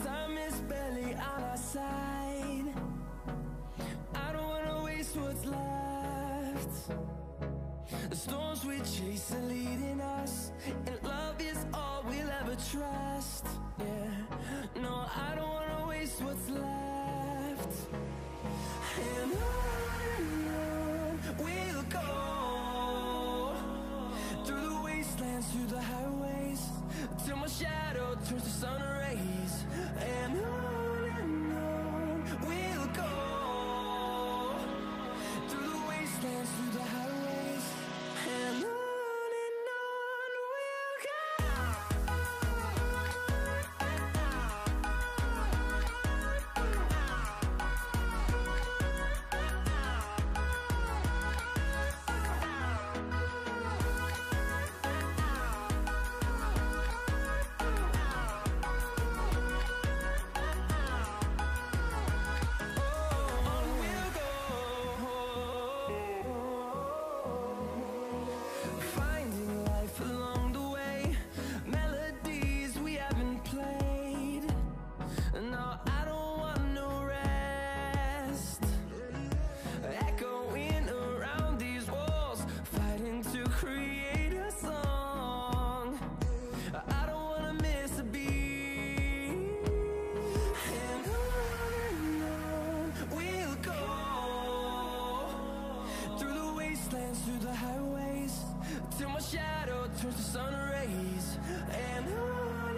Time is barely on our side. I don't wanna waste what's left. The storms we chase are leading us, and love is all we'll ever trust. Yeah, no, I don't wanna waste what's left. And on we'll go, through the wastelands, through the highways, till my shadow turns to sun rays. And on we'll go, through the wastelands, through the highways, and on we'll go. Through the highways, till my shadow turns to sun rays. And on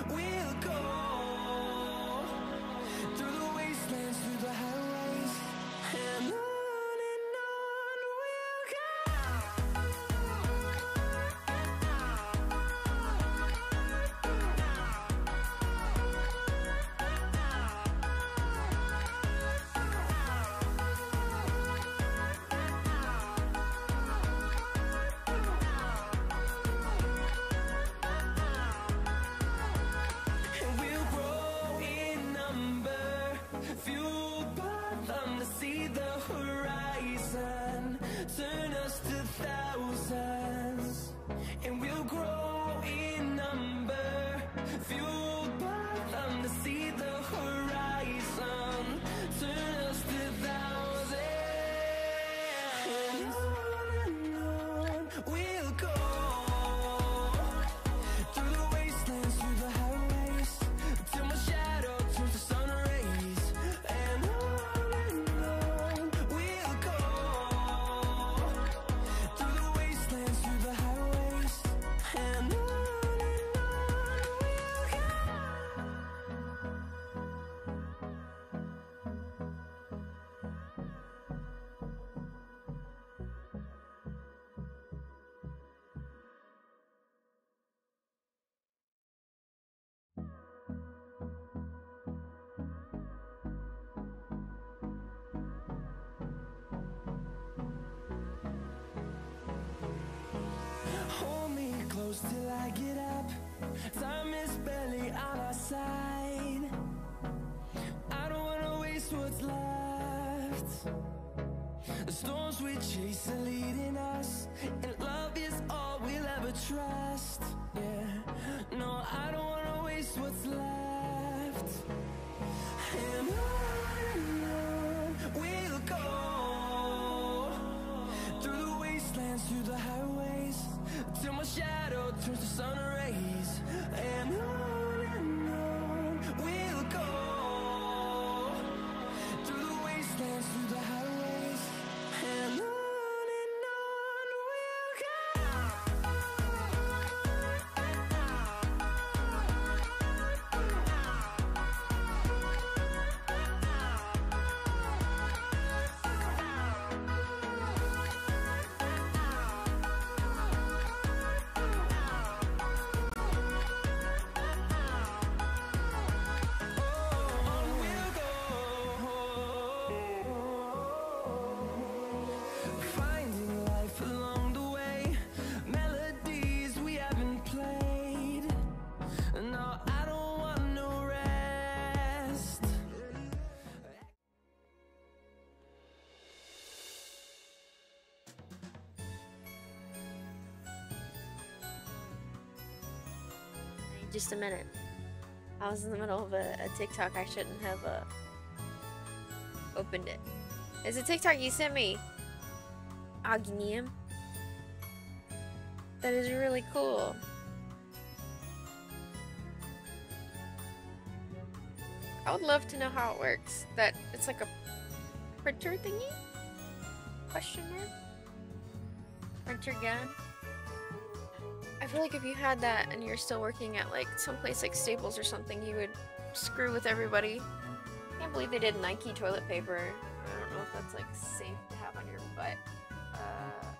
we'll go, through the wastelands, through the highways, and on we'll go. See the horizon turn us to thousands, and we'll grow in number, fueled by them to see the horizon turn us to thousands. And on we'll go, through the wastelands, through the highways, till my shadow turns to sun rays. And hold me close till I get up. Time is barely on our side. I don't wanna waste what's left. The storms we chase are leading us, and love is all we'll ever trust. Yeah, no, I don't wanna waste what's left. And on we'll go, through the wastelands, through the highways, till my shadow turns to sun rays. And on we'll go, through the wastelands, through the highways, and on we'll go. Just a minute. I was in the middle of a TikTok. I shouldn't have opened it. It's a TikTok you sent me. Agnium. That is really cool. I would love to know how it works. That it's like a printer thingy? Question mark? Printer gun? I feel like if you had that and you're still working at like someplace like Staples or something, you would screw with everybody. I can't believe they did Nike toilet paper. I don't know if that's like safe to have on your butt.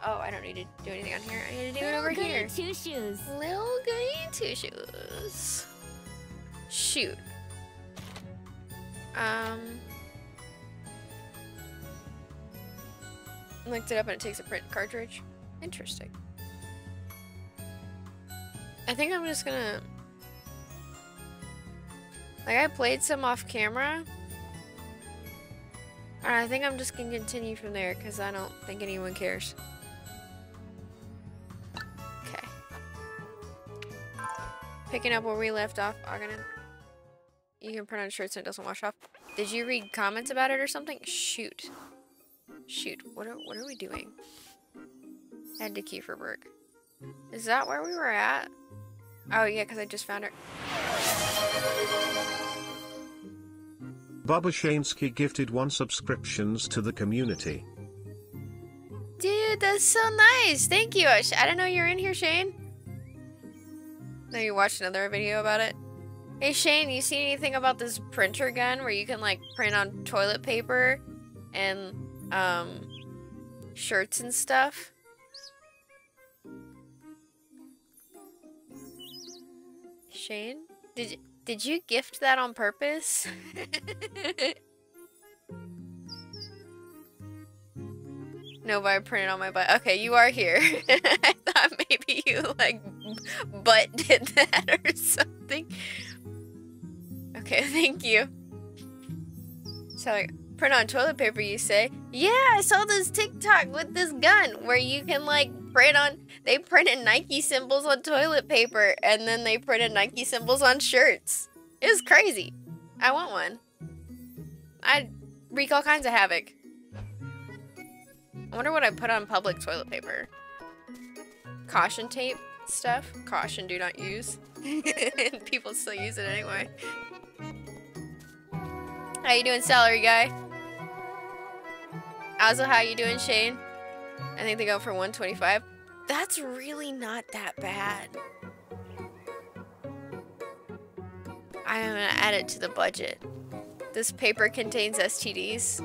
Oh, I don't need to do anything on here. I need to do it over here. Two shoes. Little Goody two shoes. Shoot. Looked it up and it takes a print cartridge. Interesting. I think I'm just gonna... Like, I played some off camera. And I think I'm just gonna continue from there because I don't think anyone cares. Okay. Picking up where we left off, Aganin. You can print on shirts and it doesn't wash off. Did you read comments about it or something? Shoot. Shoot. What are we doing? Head to Kieferberg. Is that where we were at? Oh yeah, because I just found her. Baba Shansky gifted 1 subscriptions to the community. Dude, that's so nice. Thank you. I didn't know you were in here, Shane. No, you watched another video about it. Hey Shane, you see anything about this printer gun where you can like print on toilet paper and shirts and stuff? Shane, did you gift that on purpose? No, but I printed on my butt. Okay, you are here. I thought maybe you like butt did that or something. Okay, thank you. So like, print on toilet paper, you say? Yeah, I saw this TikTok with this gun where you can like print on. They printed Nike symbols on toilet paper and then they printed Nike symbols on shirts. It was crazy. I want one. I'd wreak all kinds of havoc. I wonder what I put on public toilet paper. Caution tape stuff. Caution, do not use. People still use it anyway. How you doing, salary guy? Also, how you doing, Shane? I think they go for 125. That's really not that bad. I am gonna add it to the budget. This paper contains STDs.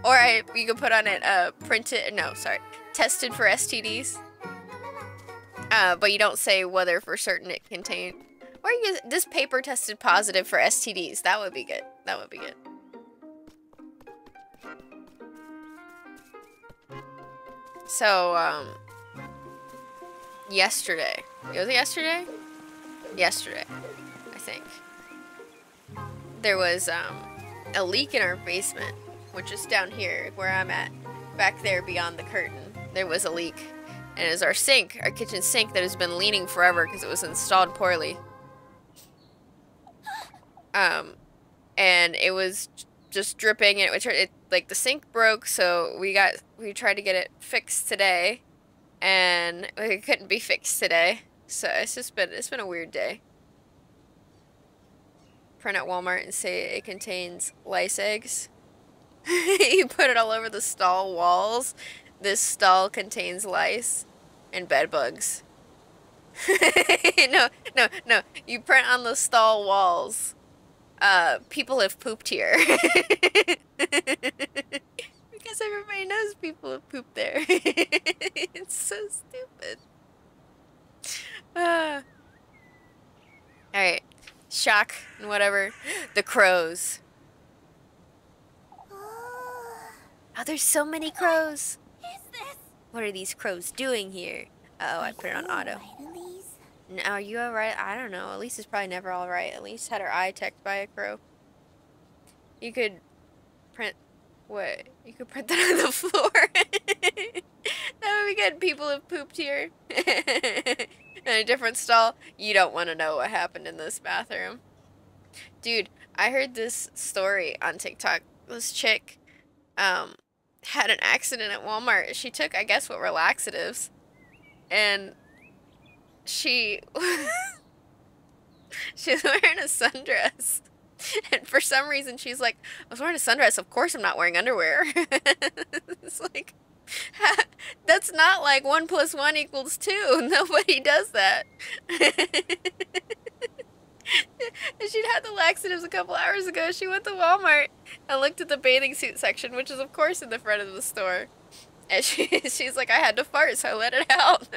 Or you could put on it, tested for STDs. But you don't say whether for certain it contained. Or this paper tested positive for STDs. That would be good. That would be good. So, yesterday. Was it yesterday? Yesterday, I think. There was, a leak in our basement, which is down here where I'm at. Back there beyond the curtain, there was a leak. And it was our sink, our kitchen sink that has been leaning forever because it was installed poorly. And it was just dripping, and like the sink broke, so we tried to get it fixed today, and it couldn't be fixed today. So it's been a weird day. Print at Walmart and say it contains lice eggs. You put it all over the stall walls. This stall contains lice and bed bugs. No. You print on the stall walls. People have pooped here. Because everybody knows people have pooped there. It's so stupid. Alright. Shock and whatever. The crows. Oh, there's so many crows. What are these crows doing here? Uh oh, I put it on auto. No, are you alright? I don't know. Elise is probably never alright. Elise had her eye teched by a crow. You could print... What? You could print that on the floor. That would be good. People have pooped here. In a different stall, you don't want to know what happened in this bathroom. Dude, I heard this story on TikTok. This chick had an accident at Walmart. She took, I guess, what were laxatives. And she she was wearing a sundress. And for some reason, she's like, I was wearing a sundress. Of course I'm not wearing underwear. It's like, that's not like 1 + 1 = 2. Nobody does that. And she'd had the laxatives a couple hours ago. She went to Walmart and looked at the bathing suit section, which is, of course, in the front of the store. And she's like, I had to fart, so I let it out.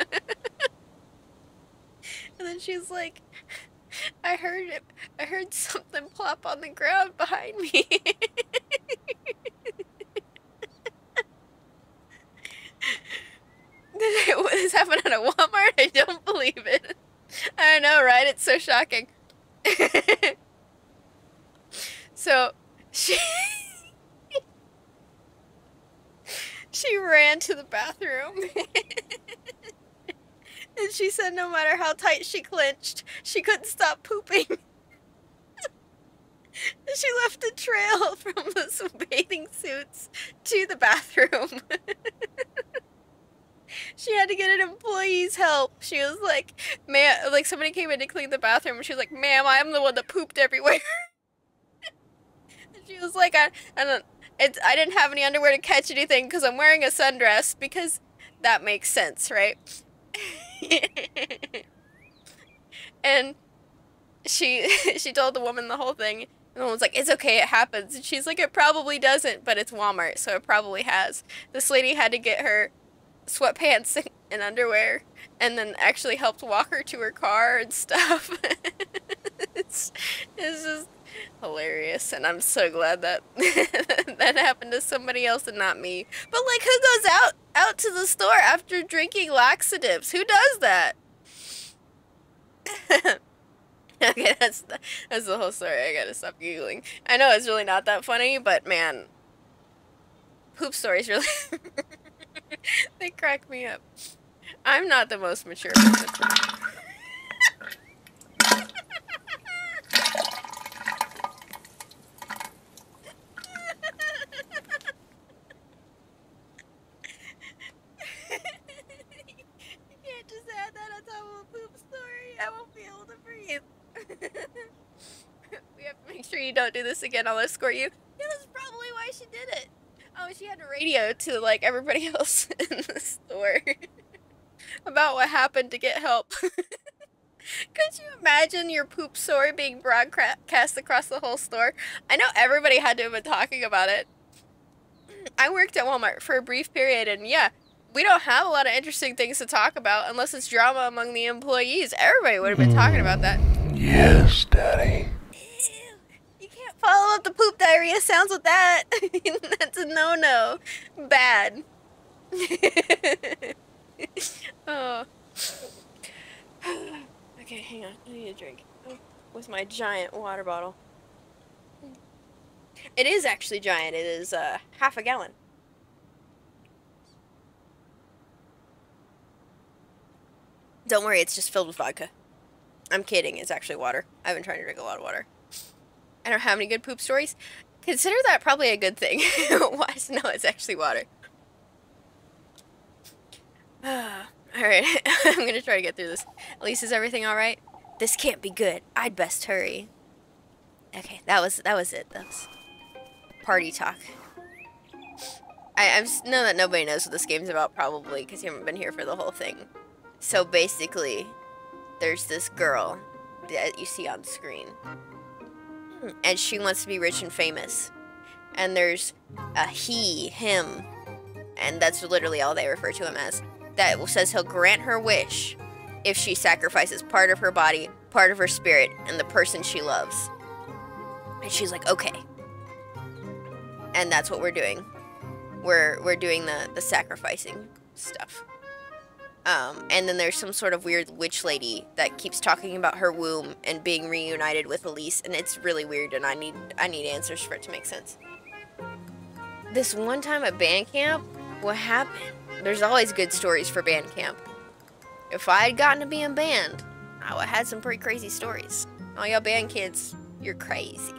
And then she's like, I heard something plop on the ground behind me. This happened at a Walmart? I don't believe it. I know, right? It's so shocking. So, she ran to the bathroom. And she said no matter how tight she clenched, she couldn't stop pooping. She left a trail from the bathing suits to the bathroom. She had to get an employee's help. She was like, "Ma'am," like somebody came in to clean the bathroom, and she was like, "Ma'am, I'm the one that pooped everywhere." And she was like, "I didn't have any underwear to catch anything because I'm wearing a sundress," because that makes sense, right? And she told the woman the whole thing. And the woman's like, it's okay, it happens. And she's like, it probably doesn't, but it's Walmart, so it probably has. This lady had to get her sweatpants and underwear, and then actually helped walk her to her car and stuff. It's just hilarious, and I'm so glad that that happened to somebody else and not me. But like, who goes out to the store after drinking laxatives? Who does that? Okay, that's the whole story. I gotta stop Googling. I know it's really not that funny, but man, poop stories really they crack me up. I'm not the most mature person. You can't just add that on top of a poop story. I won't be able to breathe. We have to make sure you don't do this again. I'll escort you. Yeah, that's probably why she did it. Oh, she had a radio to, like, everybody else in the store about what happened to get help. Could you imagine your poop story being broadcast across the whole store? I know everybody had to have been talking about it. I worked at Walmart for a brief period, and yeah, we don't have a lot of interesting things to talk about unless it's drama among the employees. Everybody would have been talking about that. Yes, Daddy. You can't follow up the poop diarrhea sounds with that. That's a no-no. Bad. Oh. Okay, hang on. I need a drink. With my giant water bottle. It is actually giant. It is half a gallon. Don't worry, it's just filled with vodka. I'm kidding, it's actually water. I've been trying to drink a lot of water. I don't have any good poop stories. Consider that probably a good thing. Why? No, it's actually water. Alright, I'm gonna try to get through this. At least, is everything alright? This can't be good. I'd best hurry. Okay, that was it. That was party talk. I know that nobody knows what this game's about, probably, because you haven't been here for the whole thing. So basically, there's this girl that you see on screen. And she wants to be rich and famous. And there's a he, him, and that's literally all they refer to him as, that says he'll grant her wish if she sacrifices part of her body, part of her spirit, and the person she loves. And she's like, okay. And that's what we're doing. We're doing the sacrificing stuff. And then there's some sort of weird witch lady that keeps talking about her womb and being reunited with Elise, and it's really weird, and I need answers for it to make sense. This one time at band camp, what happened? There's always good stories for band camp. If I had gotten to being banned, I would have had some pretty crazy stories. All y'all band kids, you're crazy.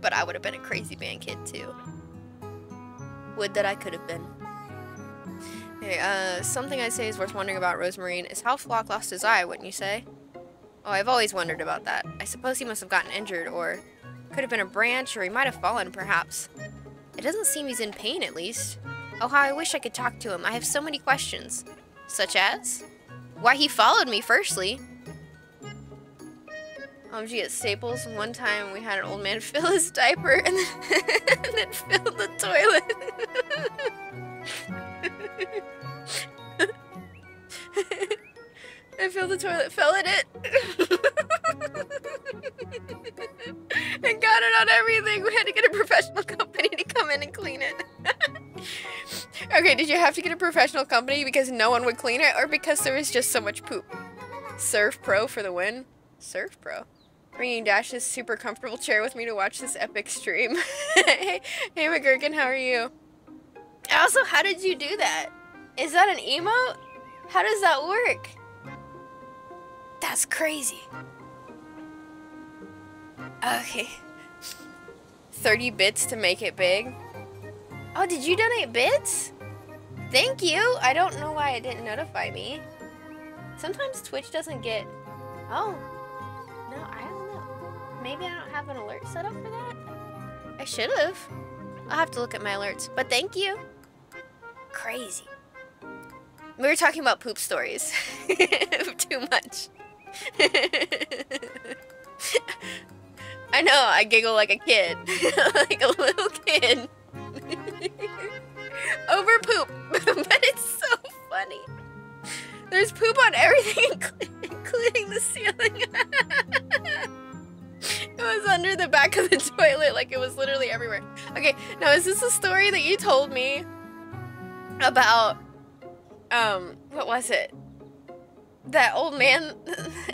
But I would have been a crazy band kid too. Would that I could have been. Hey, something I'd say is worth wondering about Rosemarine is how Flock lost his eye, wouldn't you say? Oh, I've always wondered about that. I suppose he must have gotten injured, or could have been a branch, or he might have fallen, perhaps. It doesn't seem he's in pain, at least. Oh, how I wish I could talk to him. I have so many questions. Such as? Why he followed me, firstly. Did you get Staples? One time we had an old man fill his diaper and then fill the toilet. I filled the toilet, fell in it. And got it on everything. We had to get a professional company to come in and clean it. Okay, did you have to get a professional company because no one would clean it, or because there was just so much poop? Surf Pro for the win. Surf Pro. Bringing Dash's super comfortable chair with me to watch this epic stream. Hey, McGurkin, how are you? Also, how did you do that? Is that an emote? How does that work? That's crazy. Okay. 30 bits to make it big. Oh, did you donate bits? Thank you. I don't know why it didn't notify me. Sometimes Twitch doesn't get... Oh. No, I don't know. Maybe I don't have an alert set up for that? I should have. I'll have to look at my alerts. But thank you. Crazy. We were talking about poop stories. Too much. I know, I giggle like a kid. Like a little kid. Over poop. But it's so funny. There's poop on everything, including the ceiling. It was under the back of the toilet, like it was literally everywhere. Okay, now is this a story that you told me about, what was it? That old man,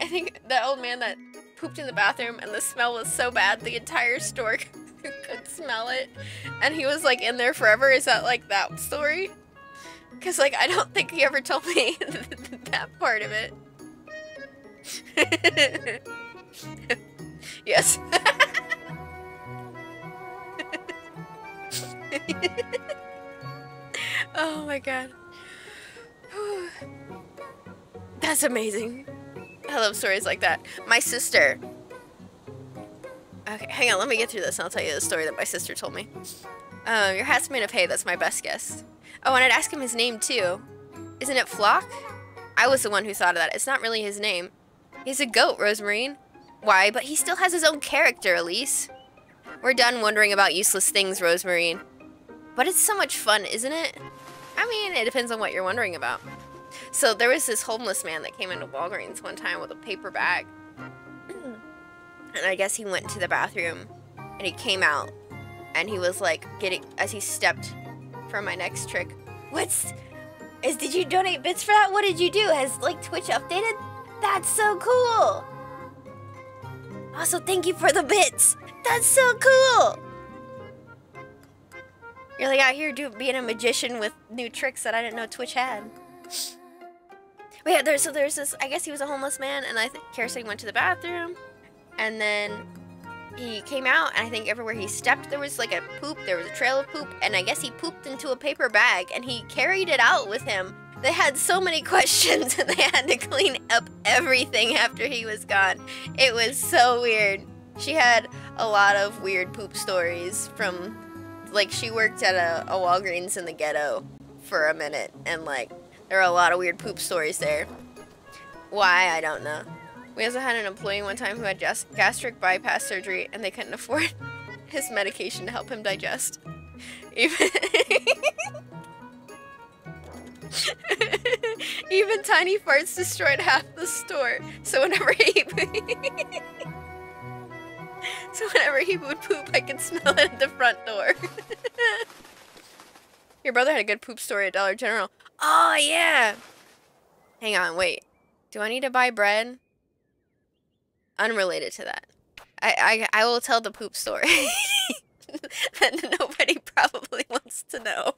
I think that old man that pooped in the bathroom and the smell was so bad the entire store could smell it. And he was like in there forever. Is that like that story? Because like I don't think he ever told me that part of it. Yes. Oh my god. That's amazing. I love stories like that. My sister. Okay, hang on, let me get through this and I'll tell you the story that my sister told me. Your hat's made of hay, that's my best guess. Oh, and I'd ask him his name too. Isn't it Flock? I was the one who thought of that. It's not really his name. He's a goat, Rosemarine. Why, but he still has his own character, Elise. We're done wondering about useless things, Rosemarine. But it's so much fun, isn't it? I mean, it depends on what you're wondering about. So there was this homeless man that came into Walgreens one time with a paper bag. And I guess he went to the bathroom and he came out and he was like as he stepped for my next trick. Did you donate bits for that? What did you do? Has like Twitch updated? That's so cool. Also, thank you for the bits. That's so cool. You're like out here being a magician with new tricks that I didn't know Twitch had. But yeah, there's this, I guess he was a homeless man, and I think Kara said he went to the bathroom, and then he came out, and I think everywhere he stepped there was like a poop, there was a trail of poop, and I guess he pooped into a paper bag, and he carried it out with him. They had so many questions, and they had to clean up everything after he was gone. It was so weird. She had a lot of weird poop stories from, like, she worked at a Walgreens in the ghetto for a minute, and like, there are a lot of weird poop stories there. Why, I don't know. We also had an employee one time who had gastric bypass surgery and they couldn't afford his medication to help him digest. Even tiny farts destroyed half the store. So whenever he would poop, I could smell it at the front door. Your brother had a good poop story at Dollar General. Oh, yeah. Hang on, wait. Do I need to buy bread? Unrelated to that. I will tell the poop story that nobody probably wants to know.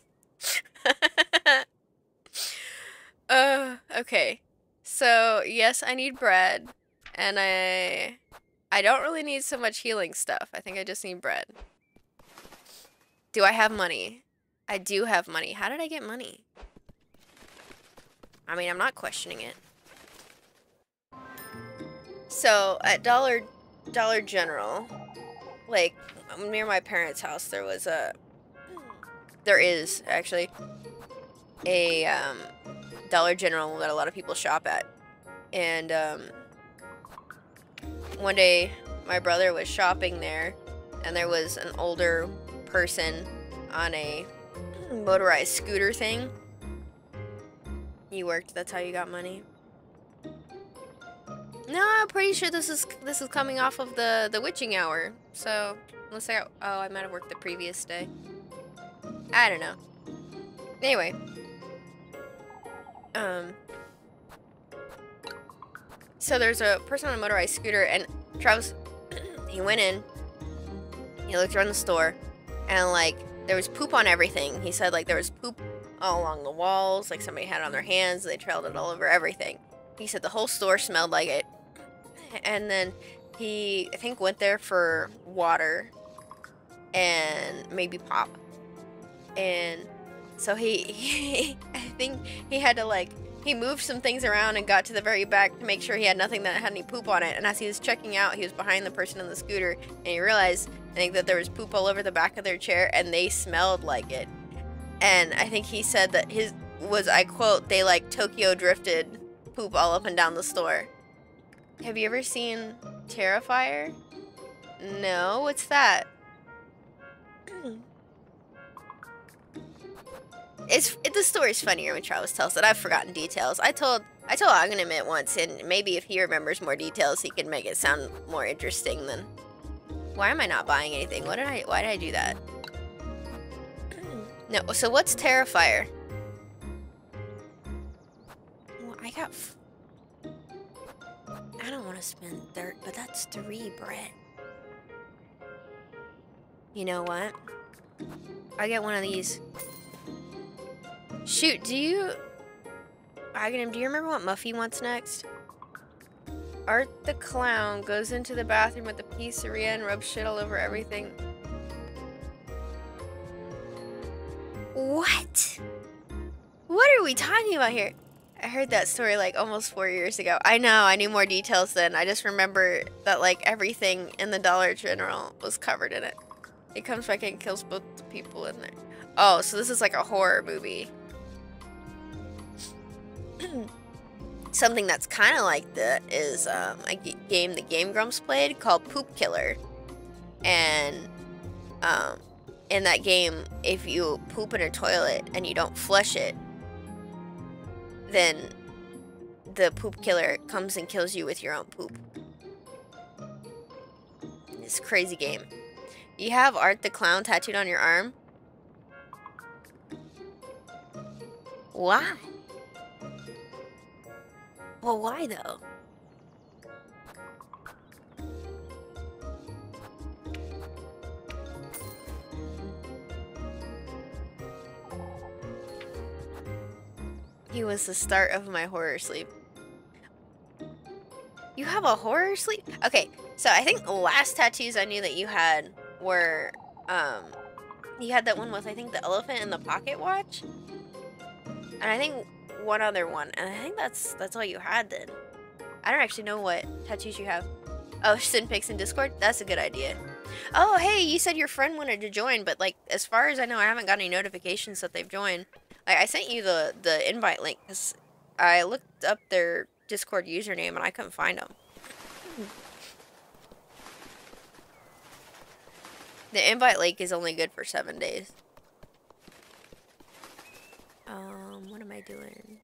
Okay. So, yes, I need bread. And I don't really need so much healing stuff. I think I just need bread. Do I have money? I do have money. How did I get money? I mean, I'm not questioning it. So, at Dollar General, like, near my parents' house, there is, actually, a, Dollar General that a lot of people shop at. And, one day, my brother was shopping there, and there was an older person on a motorized scooter thing. You worked, that's how you got money? No, I'm pretty sure this is coming off of the witching hour. So, unless I might have worked the previous day. I don't know. Anyway. So there's a person on a motorized scooter, and Travis, he went in, he looked around the store, and, like, there was poop on everything. He said, like, there was poop all along the walls, like somebody had it on their hands, they trailed it all over everything. He said the whole store smelled like it. And then he, I think, went there for water and maybe pop. And so I think he had to, like, he moved some things around and got to the very back to make sure he had nothing that had any poop on it. And as he was checking out, he was behind the person in the scooter, and he realized, I think, that there was poop all over the back of their chair, and they smelled like it. And I think he said that his was, I quote, they, like, Tokyo drifted poop all up and down the store. Have you ever seen Terrifier? No, what's that? The story's funnier when Charles tells it. I've forgotten details. I told Aghanim it once, and maybe if he remembers more details, he can make it sound more interesting than. Why am I not buying anything? Why did I do that? No. So what's Terrifier? Well, I don't want to spend dirt, but that's 3 bread. You know what? I get one of these. Shoot, Aghanim, do you remember what Muffy wants next? Art the clown goes into the bathroom with a pizzeria and rubs shit all over everything. What? What are we talking about here? I heard that story like almost 4 years ago. I know, I knew more details then. I just remember that like everything in the Dollar General was covered in it. He comes back and kills both the people in there. Oh, so this is like a horror movie. Something that's kind of like that is a game the Game Grumps played called Poop Killer. And in that game, if you poop in a toilet and you don't flush it, then the poop killer comes and kills you with your own poop. It's a crazy game. You have Art the Clown tattooed on your arm? Why? Well, why though? He was the start of my horror sleep. You have a horror sleep? Okay, so I think the last tattoos I knew that you had were, you had that one with, I think, the elephant and the pocket watch. And I think one other one. And I think that's all you had then. I don't actually know what tattoos you have. Oh, send pics in Discord? That's a good idea. Oh, hey, you said your friend wanted to join, but, like, as far as I know, I haven't got any notifications that they've joined. Like, I sent you the invite link because I looked up their Discord username and I couldn't find them. The invite link is only good for 7 days. What am I doing?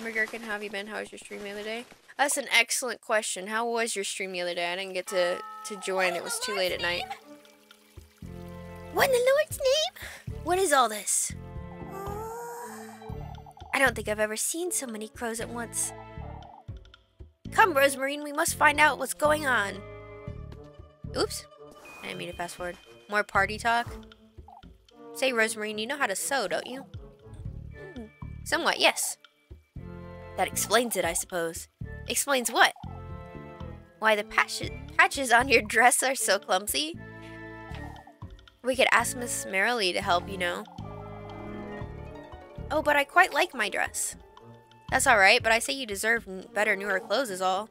Gherkin, how have you been? How was your stream the other day? That's an excellent question. How was your stream the other day? I didn't get to join. It was too late at night. What in the Lord's name? What is all this? I don't think I've ever seen so many crows at once. Come, Rosemarine, we must find out what's going on. Oops. I didn't mean to fast forward. More party talk. Say, Rosemarine, you know how to sew, don't you? Somewhat, yes. That explains it, I suppose. Explains what? Why the patches on your dress are so clumsy? We could ask Miss Merrily to help, you know. Oh, but I quite like my dress. That's alright, but I say you deserve better, newer clothes is all.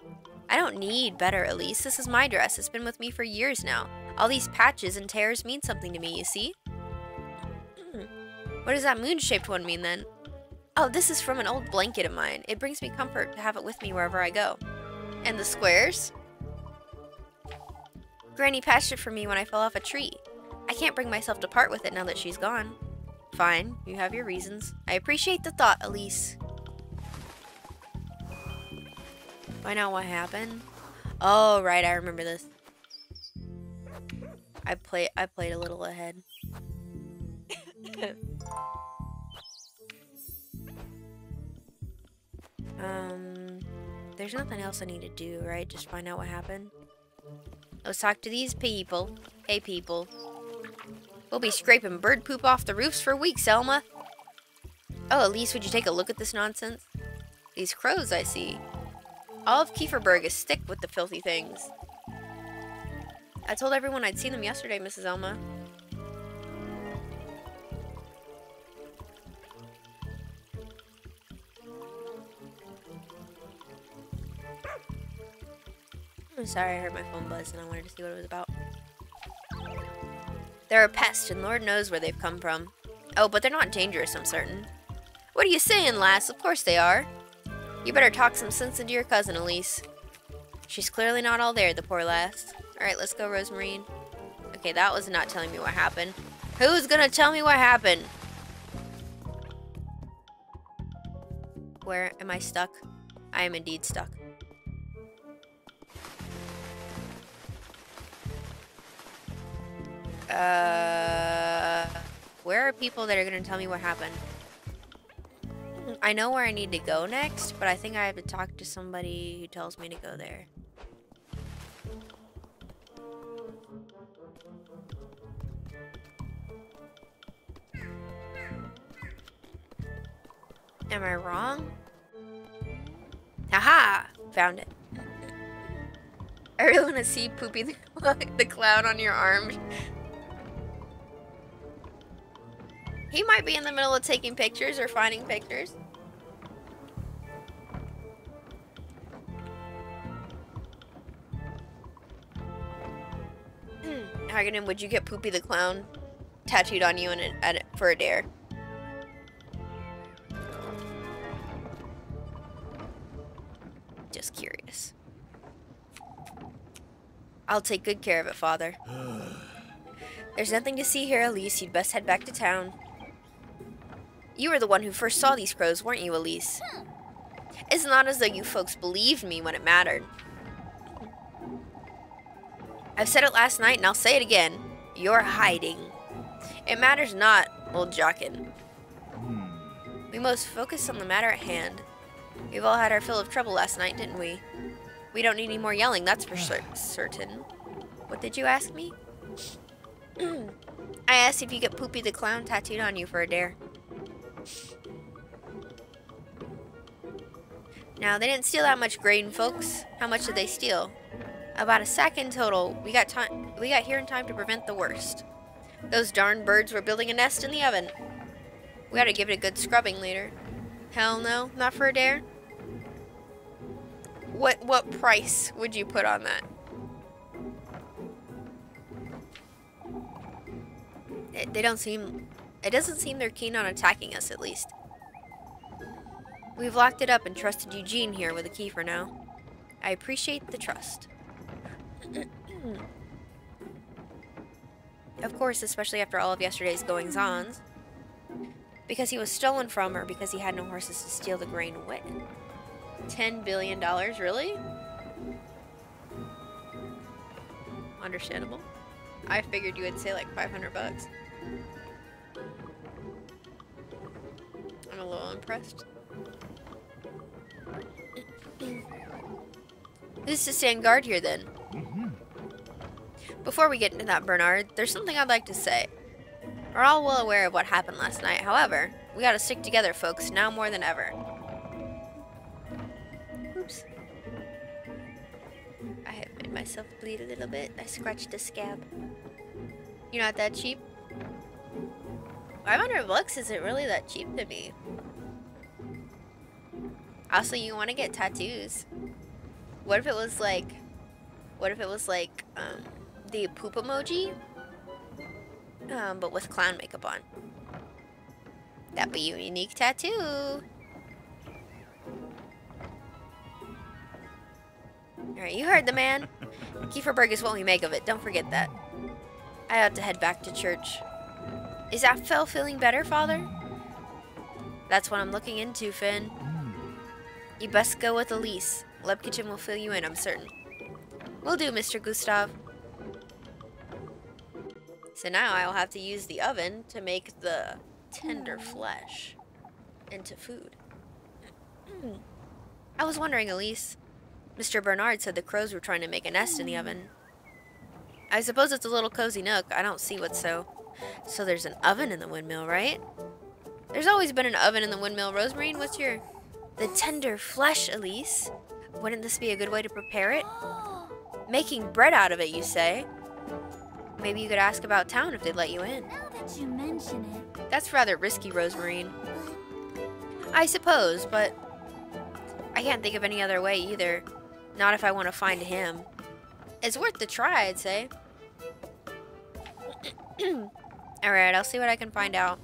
I don't need better, Elise. This is my dress. It's been with me for years now. All these patches and tears mean something to me, you see? What does that moon-shaped one mean, then? Oh, this is from an old blanket of mine. It brings me comfort to have it with me wherever I go. And the squares? Granny patched it for me when I fell off a tree. I can't bring myself to part with it now that she's gone. Fine, you have your reasons. I appreciate the thought, Elise. Find out what happened? Oh, right, I remember this. I played a little ahead. There's nothing else I need to do, right? Just find out what happened. Let's talk to these people. Hey, people. We'll be scraping bird poop off the roofs for weeks, Elma. Oh, Elise, would you take a look at this nonsense? These crows, I see. All of Kieferberg is thick with the filthy things. I told everyone I'd seen them yesterday, Mrs. Elma. I'm sorry, I heard my phone buzz and I wanted to see what it was about. They're a pest, and Lord knows where they've come from. Oh, but they're not dangerous, I'm certain. What are you saying, lass? Of course they are. You better talk some sense into your cousin, Elise. She's clearly not all there, the poor lass. Alright, let's go, Rosemarine. Okay, that was not telling me what happened. Who's gonna tell me what happened? Where am I stuck? I am indeed stuck. Where are people that are gonna tell me what happened? I know where I need to go next, but I think I have to talk to somebody who tells me to go there. Am I wrong? Haha! Found it. I really want to see Poopy the clown on your arm. He might be in the middle of taking pictures or finding pictures. Hagen, would you get Poopy the clown tattooed on you for a dare? Just curious. I'll take good care of it, Father. There's nothing to see here, Elise. You'd best head back to town. You were the one who first saw these crows, weren't you, Elise? It's not as though you folks believed me when it mattered. I've said it last night, and I'll say it again. You're hiding. It matters not, old Jockin. We must focus on the matter at hand. We've all had our fill of trouble last night, didn't we? We don't need any more yelling, that's for certain. What did you ask me? I asked if you get Poopy the clown tattooed on you for a dare. Now, they didn't steal that much grain, folks. How much did they steal? About a sack in total. We got here in time to prevent the worst. Those darn birds were building a nest in the oven. We ought to give it a good scrubbing later. Hell no, not for a dare. What price would you put on that? It doesn't seem they're keen on attacking us, at least. We've locked it up and trusted Eugene here with a key for now. I appreciate the trust. Of course, especially after all of yesterday's goings-ons. Because he was stolen from, or because he had no horses to steal the grain with. $10 billion, really? Understandable. I figured you would say like 500 bucks. I'm a little impressed. Who's to stand guard here then? Before we get into that, Bernard, there's something I'd like to say. We're all well aware of what happened last night. However, we gotta stick together, folks, now more than ever. myself bleed a little bit. I scratched a scab. You're not that cheap? $500 isn't really that cheap to me. Also, you want to get tattoos. What if it was like the poop emoji? But with clown makeup on. That'd be a unique tattoo. Alright, you heard the man. Kieferberg is what we make of it. Don't forget that. I ought to head back to church. Is Apfel feeling better, Father? That's what I'm looking into, Finn. You best go with Elise. Leb Kitchen will fill you in, I'm certain. Will do, Mr. Gustav. So now I'll have to use the oven to make the tender flesh into food. I was wondering, Elise. Mr. Bernard said the crows were trying to make a nest in the oven. I suppose it's a little cozy nook. I don't see what's so. So there's an oven in the windmill, right? There's always been an oven in the windmill, Rosemarine. What's your... The tender flesh, Elise. Wouldn't this be a good way to prepare it? Making bread out of it, you say? Maybe you could ask about town if they'd let you in. Now that you mention it. That's rather risky, Rosemarine. I suppose, but I can't think of any other way either. Not if I want to find him. It's worth the try, I'd say. Alright, I'll see what I can find out.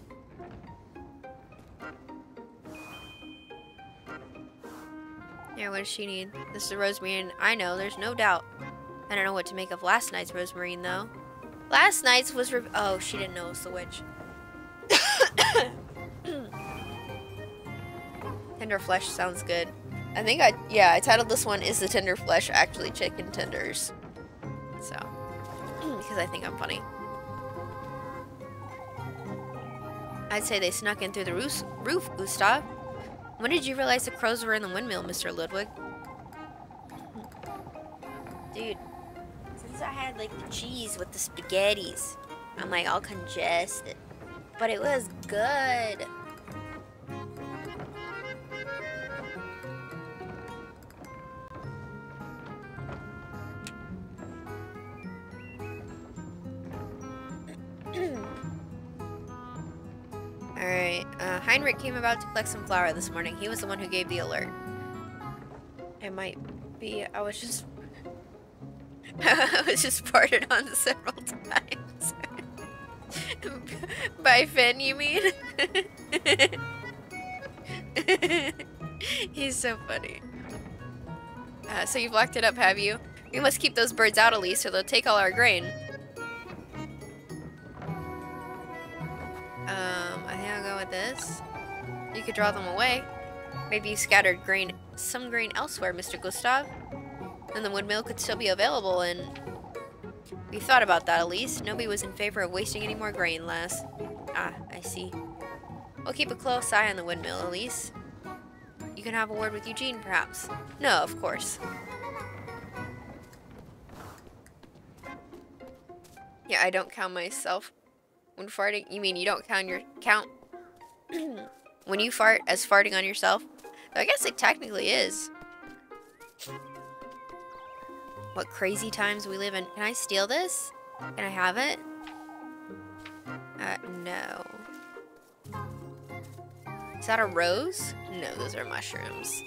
Yeah, what does she need? This is Rosemarine. I know, there's no doubt. I don't know what to make of last night's Rosemarine, though. Last night's was... Oh, she didn't know it was the witch. Tender flesh sounds good. I think I titled this one, Is the Tender Flesh Actually Chicken Tenders? So, because I think I'm funny. I'd say they snuck in through the roof, Gustav. When did you realize the crows were in the windmill, Mr. Ludwig? Dude, since I had like the cheese with the spaghettis, I'm like all congested. But it was good. Alright, Heinrich came about to collect some flour this morning. He was the one who gave the alert. It might be, I was just farted on several times. By Finn, you mean? He's so funny. So you've locked it up, have you? We must keep those birds out, Elise, or they'll take all our grain. I think I'll go with this. You could draw them away. Maybe you scattered some grain elsewhere, Mr. Gustav. And the windmill could still be available, and we thought about that, Elise. Nobody was in favor of wasting any more grain, lass. Ah, I see. We'll keep a close eye on the windmill, Elise. You can have a word with Eugene, perhaps. No, of course. Yeah, I don't count myself when farting. You mean you don't count when you fart as farting on yourself? I guess it technically is. What crazy times we live in. Can I steal this? Can I have it? No. Is that a rose? No, those are mushrooms.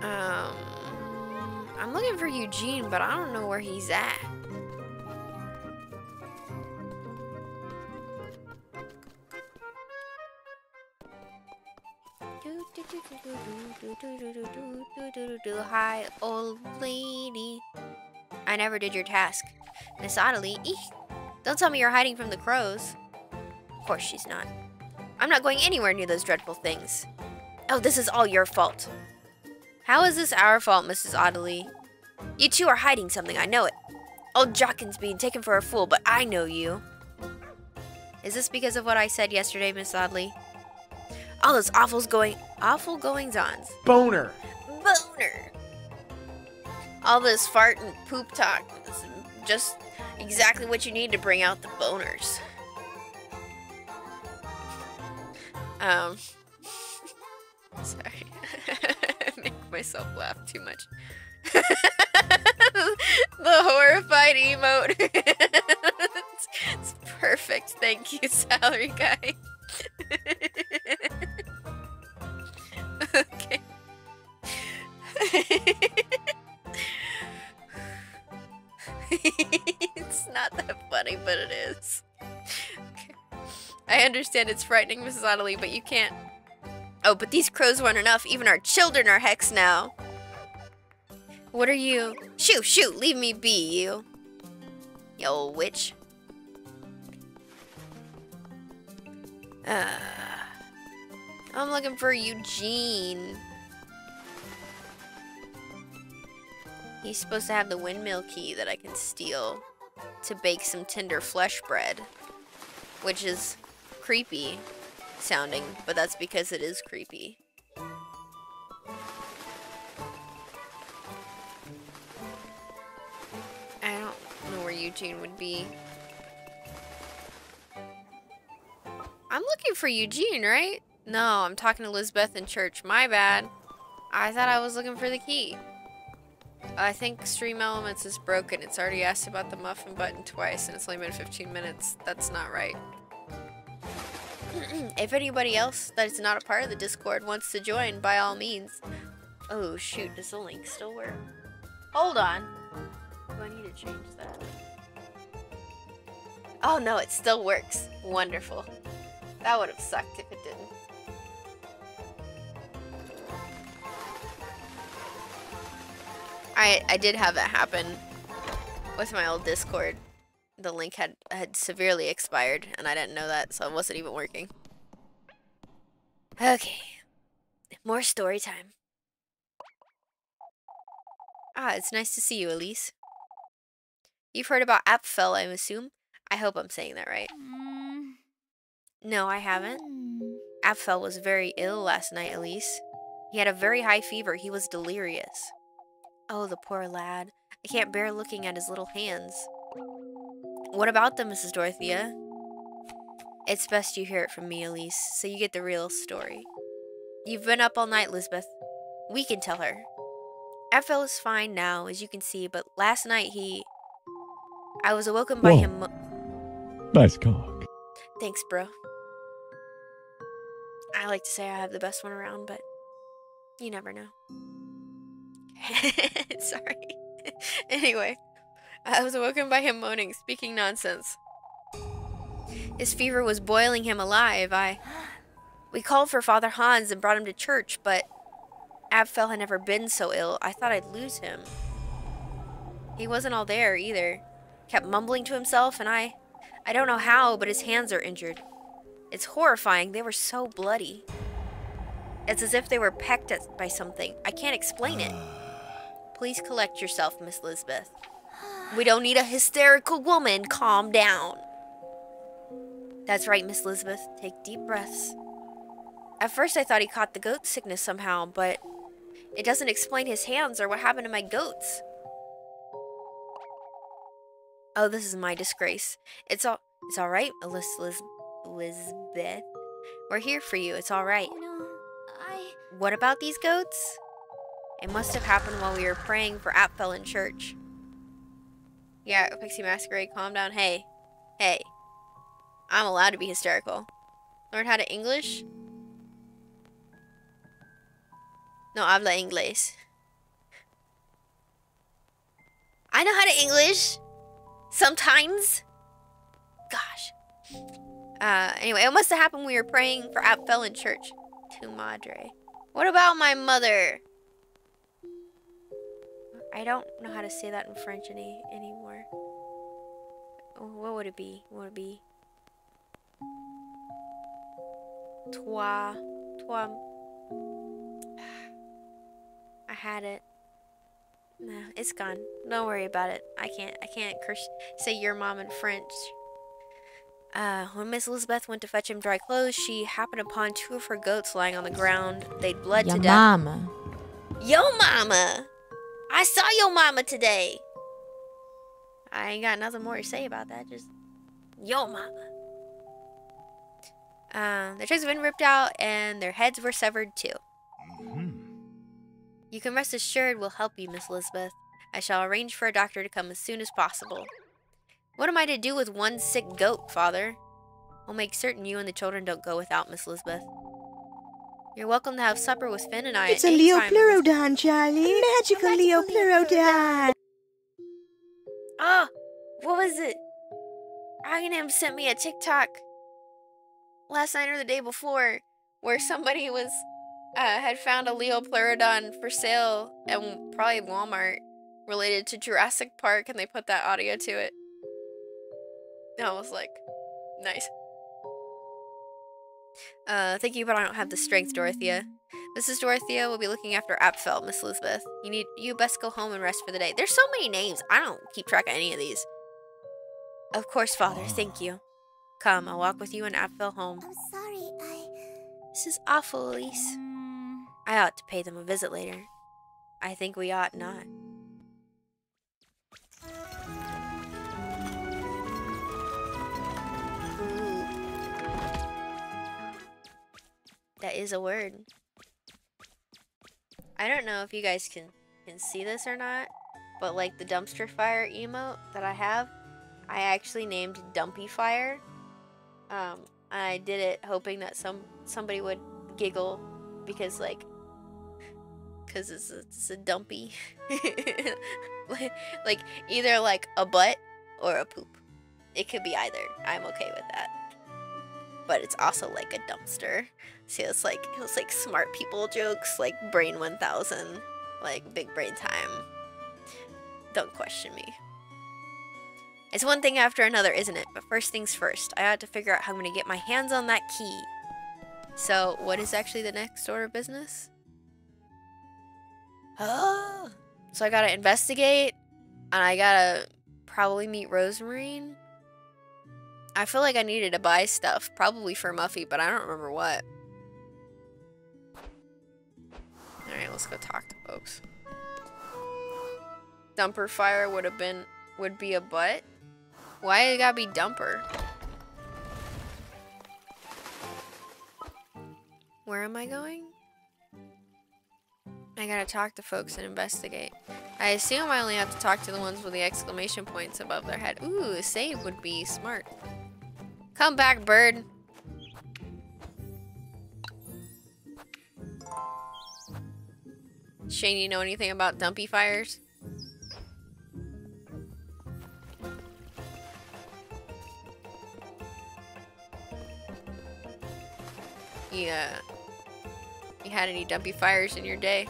I'm looking for Eugene, but I don't know where he's at. Hi, old lady. I never did your task. Miss Ottilie, eek. Don't tell me you're hiding from the crows. Of course she's not. I'm not going anywhere near those dreadful things. Oh, this is all your fault. How is this our fault, Mrs. Ottilie? You two are hiding something, I know it. Old Jockin's being taken for a fool, but I know you. Is this because of what I said yesterday, Miss Ottilie? All those awful goings-ons. Boner. Boner. All this fart and poop talk is just exactly what you need to bring out the boners. Sorry. myself laugh too much. The horrified emote. It's perfect. Thank you, salary guy. Okay. It's not that funny, but it is. Okay. I understand it's frightening, Mrs. Ottilie, but you can't. Oh, but these crows weren't enough. Even our children are hexed now. What are you? Shoot, shoot, leave me be, you. You old witch. I'm looking for Eugene. He's supposed to have the windmill key that I can steal to bake some tender flesh bread, which is creepy sounding, but that's because it is creepy. I don't know where Eugene would be. I'm looking for Eugene, right? No, I'm talking to Elizabeth in church. My bad. I thought I was looking for the key. I think Stream Elements is broken. It's already asked about the muffin button twice, and it's only been 15 minutes. That's not right. If anybody else that is not a part of the Discord wants to join, by all means. Oh, shoot. Does the link still work? Hold on. Do I need to change that? Oh, no, it still works. Wonderful. That would have sucked if it didn't. I did have that happen with my old Discord. The link had severely expired, and I didn't know that, so it wasn't even working. Okay. More story time. Ah, it's nice to see you, Elise. You've heard about Apfel, I assume? I hope I'm saying that right. No, I haven't. Apfel was very ill last night, Elise. He had a very high fever. He was delirious. Oh, the poor lad. I can't bear looking at his little hands. What about them, Mrs. Dorothea? It's best you hear it from me, Elise, so you get the real story. You've been up all night, Lisbeth. We can tell her. Apfel is fine now, as you can see, but last night I was awoken by him. Nice cock. Thanks, bro. I like to say I have the best one around, but you never know. Sorry. Anyway, I was awoken by him moaning, speaking nonsense. His fever was boiling him alive. We called for Father Hans and brought him to church, but Apfel had never been so ill. I thought I'd lose him. He wasn't all there either. Kept mumbling to himself, and I don't know how, but his hands are injured. It's horrifying. They were so bloody. It's as if they were pecked at by something. I can't explain it. Please collect yourself, Miss Lisbeth. We don't need a hysterical woman. Calm down. That's right, Miss Lisbeth. Take deep breaths. At first I thought he caught the goat sickness somehow, but it doesn't explain his hands or what happened to my goats. Oh, this is my disgrace. It's all right, Elizabeth. We're here for you. It's all right. What about these goats? It must have happened while we were praying for Apfel in church. Yeah, Pixie Masquerade, calm down. Hey. I'm allowed to be hysterical. Learn how to English? No habla inglés. I know how to English. Sometimes. Gosh. Anyway, it must have happened when we were praying for Apfel in church. Tu madre. What about my mother? I don't know how to say that in French anymore. What would it be? What would it be? Toi. I had it. No, it's gone. Don't worry about it. I can't say your mom in French. When Miss Elizabeth went to fetch him dry clothes, she happened upon 2 of her goats lying on the ground. They'd bled to death. Mama. Yo mama! I saw your mama today! I ain't got nothing more to say about that, just yo mama. Their tails have been ripped out and their heads were severed too. You can rest assured we'll help you, Miss Elizabeth. I shall arrange for a doctor to come as soon as possible. What am I to do with one sick goat, Father? I'll make certain you and the children don't go without, Miss Elizabeth. You're welcome to have supper with Finn and I. It's a Leopleurodon, Charlie. Magical Leopleurodon. Oh, what was it? Aghanim sent me a TikTok last night or the day before where somebody was had found a Leopleurodon for sale at probably Walmart related to Jurassic Park, and they put that audio to it. And I was like, nice. Thank you, but I don't have the strength, Dorothea. Mrs. Dorothea will be looking after Apfel, Miss Elizabeth. You best go home and rest for the day. There's so many names. I don't keep track of any of these. Of course, Father. Thank you. Come, I'll walk with you and Apfel home. I'm sorry, This is awful, Elise. I ought to pay them a visit later. I think we ought not. Ooh. That is a word. I don't know if you guys can see this or not, but like the dumpster fire emote that I have, I actually named Dumpy Fire. And I did it hoping that somebody would giggle because it's a dumpy. like either like a butt or a poop. It could be either. I'm okay with that. But it's also like a dumpster. See, it's like smart people jokes, like Brain 1000, like big brain time. Don't question me. It's one thing after another, isn't it? But first things first, I ought to figure out how I'm going to get my hands on that key. So, what is actually the next order of business? Oh, so I gotta investigate, and I gotta probably meet Rosemarine. I feel like I needed to buy stuff, probably for Muffy, but I don't remember what. Alright, let's go talk to folks. Dumper fire would be a butt? Why it gotta be dumper? Where am I going? I gotta talk to folks and investigate. I assume I only have to talk to the ones with the exclamation points above their head. Ooh, a save would be smart. Come back, bird. Shane, you know anything about dumpy fires? Yeah. You had any dumpy fires in your day?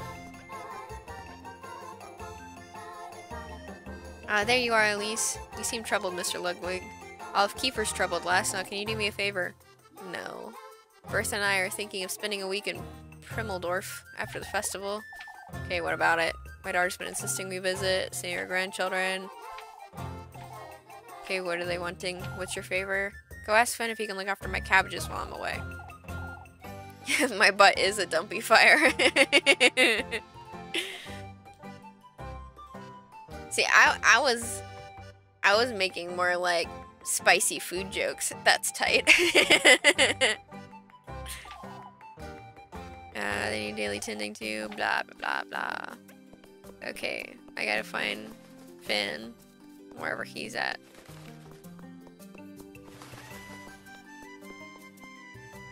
There you are, Elise. You seem troubled, Mr. Ludwig. All of Kiefer's troubled. Last now, can you do me a favor? No. Bertha and I are thinking of spending a week in Primmeldorf after the festival. Okay, what about it? My daughter's been insisting we visit, see her grandchildren. Okay, what are they wanting? What's your favor? Go ask Finn if he can look after my cabbages while I'm away. My butt is a dumpy fire. See, I was making more like spicy food jokes. That's tight. They need daily tending to, blah, blah, blah, blah. Okay, I gotta find Finn, wherever he's at.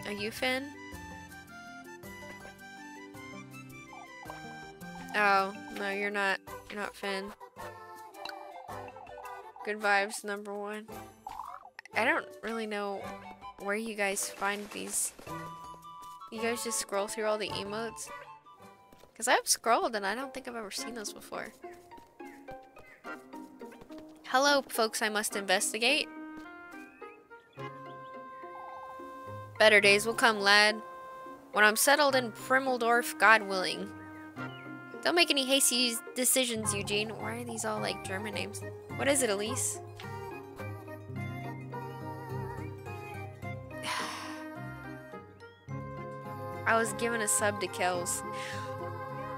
Are you Finn? Oh, no, you're not. You're not Finn. Good vibes, #1. I don't really know where you guys find these. You guys just scroll through all the emotes? Because I've scrolled and I don't think I've ever seen those before. Hello, folks, I must investigate. Better days will come, lad. When I'm settled in Primmeldorf, God willing. Don't make any hasty decisions, Eugene. Why are these all like German names? What is it, Elise? I was given a sub to Kels.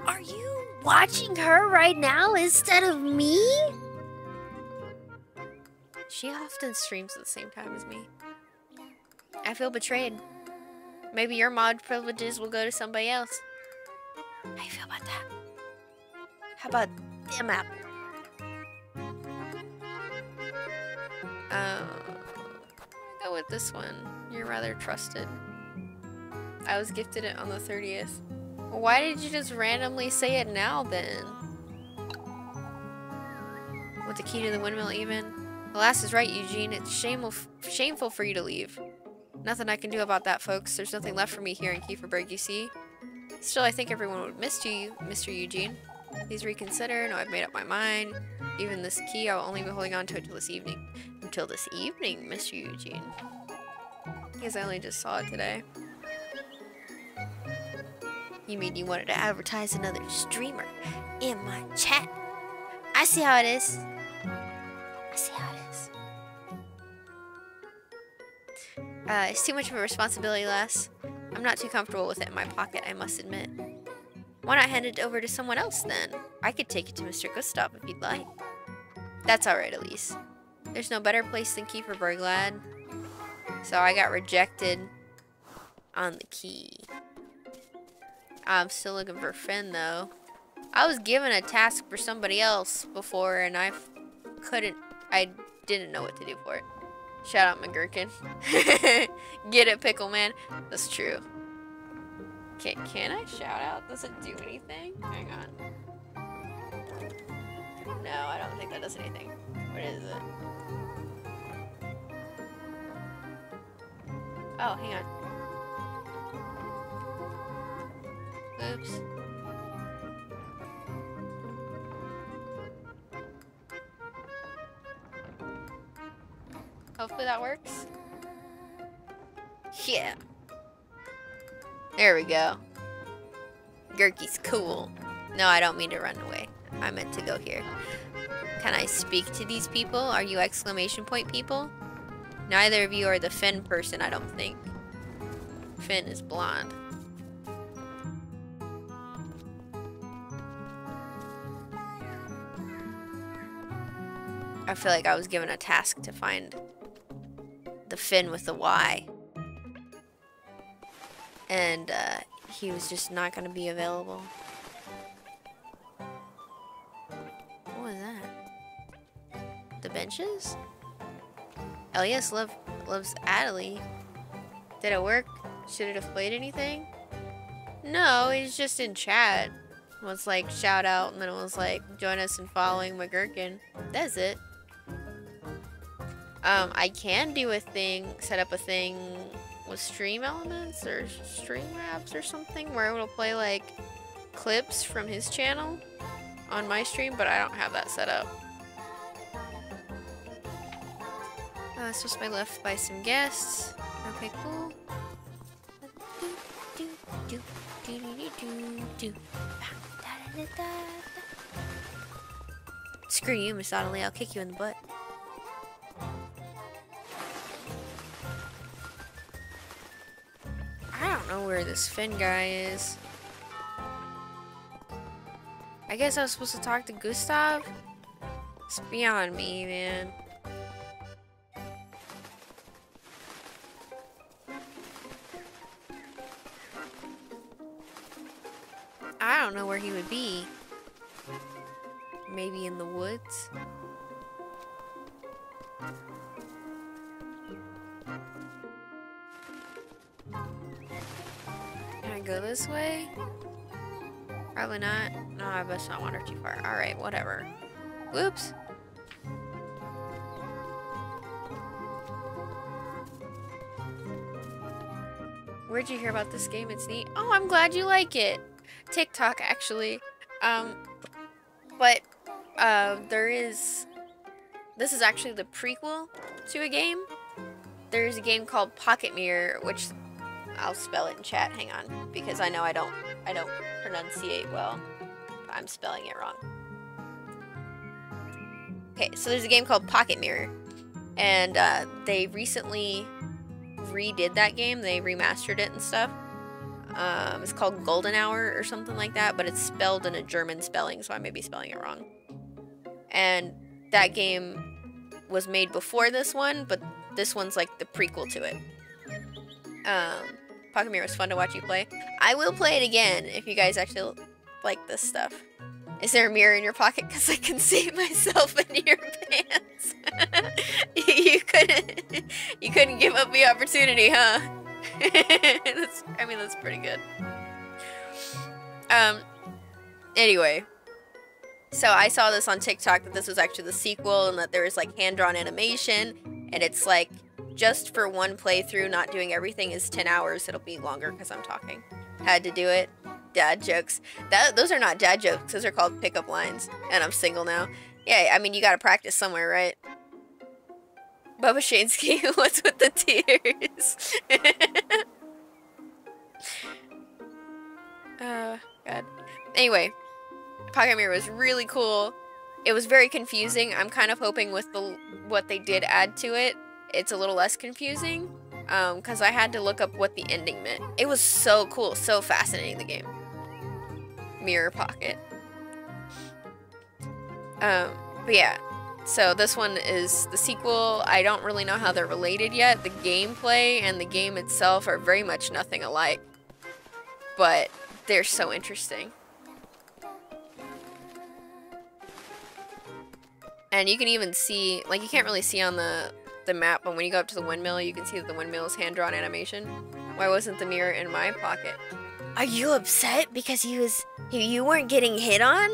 Are you watching her right now instead of me? She often streams at the same time as me. I feel betrayed. Maybe your mod privileges will go to somebody else. How you feel about that? How about them apples? Go with this one. You're rather trusted. I was gifted it on the 30th. Why did you just randomly say it now then? With the key to the windmill even? The lass is right, Eugene. It's shameful for you to leave. Nothing I can do about that, folks. There's nothing left for me here in Kieferberg, you see. Still, I think everyone would miss you, Mr. Eugene. Please reconsider. No, I've made up my mind. Even this key, I will only be holding on to it till this evening. Until this evening, Mr. Eugene. Because I only just saw it today. You mean you wanted to advertise another streamer in my chat? I see how it is. I see how it is. It's too much of a responsibility, lass. I'm not too comfortable with it in my pocket, I must admit. Why not hand it over to someone else, then? I could take it to Mr. Gustav if you'd like. That's alright, Elise. There's no better place than Kieferberg, lad. So I got rejected on the key. I'm still looking for Finn, though. I was given a task for somebody else before, and I didn't know what to do for it. Shout out McGurkin. Get it, Pickle Man. That's true. Okay, can I shout out? Does it do anything? Hang on. No, I don't think that does anything. What is it? Oh, hang on. Oops. Hopefully that works. Yeah. There we go. Gurky's cool. No, I don't mean to run away. I meant to go here. Can I speak to these people? Are you exclamation point people? Neither of you are the Finn person, I don't think. Finn is blonde. I feel like I was given a task to find the Finn with the Y. And he was just not going to be available. What was that? The benches? Elias loves Adelie. Did it work? Should it have played anything? No, he's just in chat. It was like shout out, and then it was like join us in following McGurkin. That's it. I can do a thing, set up a thing with stream elements or stream apps or something where it'll play like clips from his channel on my stream, but I don't have that set up. It's supposed to be left by some guests. Okay, cool. Screw you, Miss Adelie. I'll kick you in the butt. I don't know where this Finn guy is. I guess I was supposed to talk to Gustav? It's beyond me, man. I don't know where he would be. Maybe in the woods? Can I go this way? Probably not. No, I best not wander too far. Alright, whatever. Whoops. Where'd you hear about this game? It's neat. Oh, I'm glad you like it. TikTok, actually. This is actually the prequel to a game. There's a game called Pocket Mirror, which I'll spell it in chat. Hang on, because I know I don't pronunciate well. I'm spelling it wrong. Okay, so there's a game called Pocket Mirror, and they recently redid that game. They remastered it and stuff. It's called Golden Hour or something like that, but it's spelled in a German spelling, so I may be spelling it wrong. And that game was made before this one, but this one's like the prequel to it. Pocket Mirror was fun to watch you play. I will play it again if you guys actually like this stuff. Is there a mirror in your pocket? Because I can see myself in your pants. you couldn't give up the opportunity, huh? That's pretty good. Anyway. So I saw this on TikTok that this was actually the sequel and that there was like hand-drawn animation, and it's like just for one playthrough, not doing everything is 10 hours. It'll be longer because I'm talking. Had to do it. Dad jokes. Those are not dad jokes. Those are called pickup lines. And I'm single now. Yeah, I mean, you gotta practice somewhere, right? Bubba Shansky, what's with the tears? God. Anyway. Pocket Mirror was really cool. It was very confusing. I'm kind of hoping with what they did add to it, it's a little less confusing. Because I had to look up what the ending meant. It was so cool, so fascinating, the game. Mirror Pocket. But yeah. So this one is the sequel. I don't really know how they're related yet. The gameplay and the game itself are very much nothing alike. But they're so interesting. And you can even see, like, you can't really see on the map, but when you go up to the windmill, you can see that the windmill is hand-drawn animation. Why wasn't the mirror in my pocket? Are you upset because you weren't getting hit on?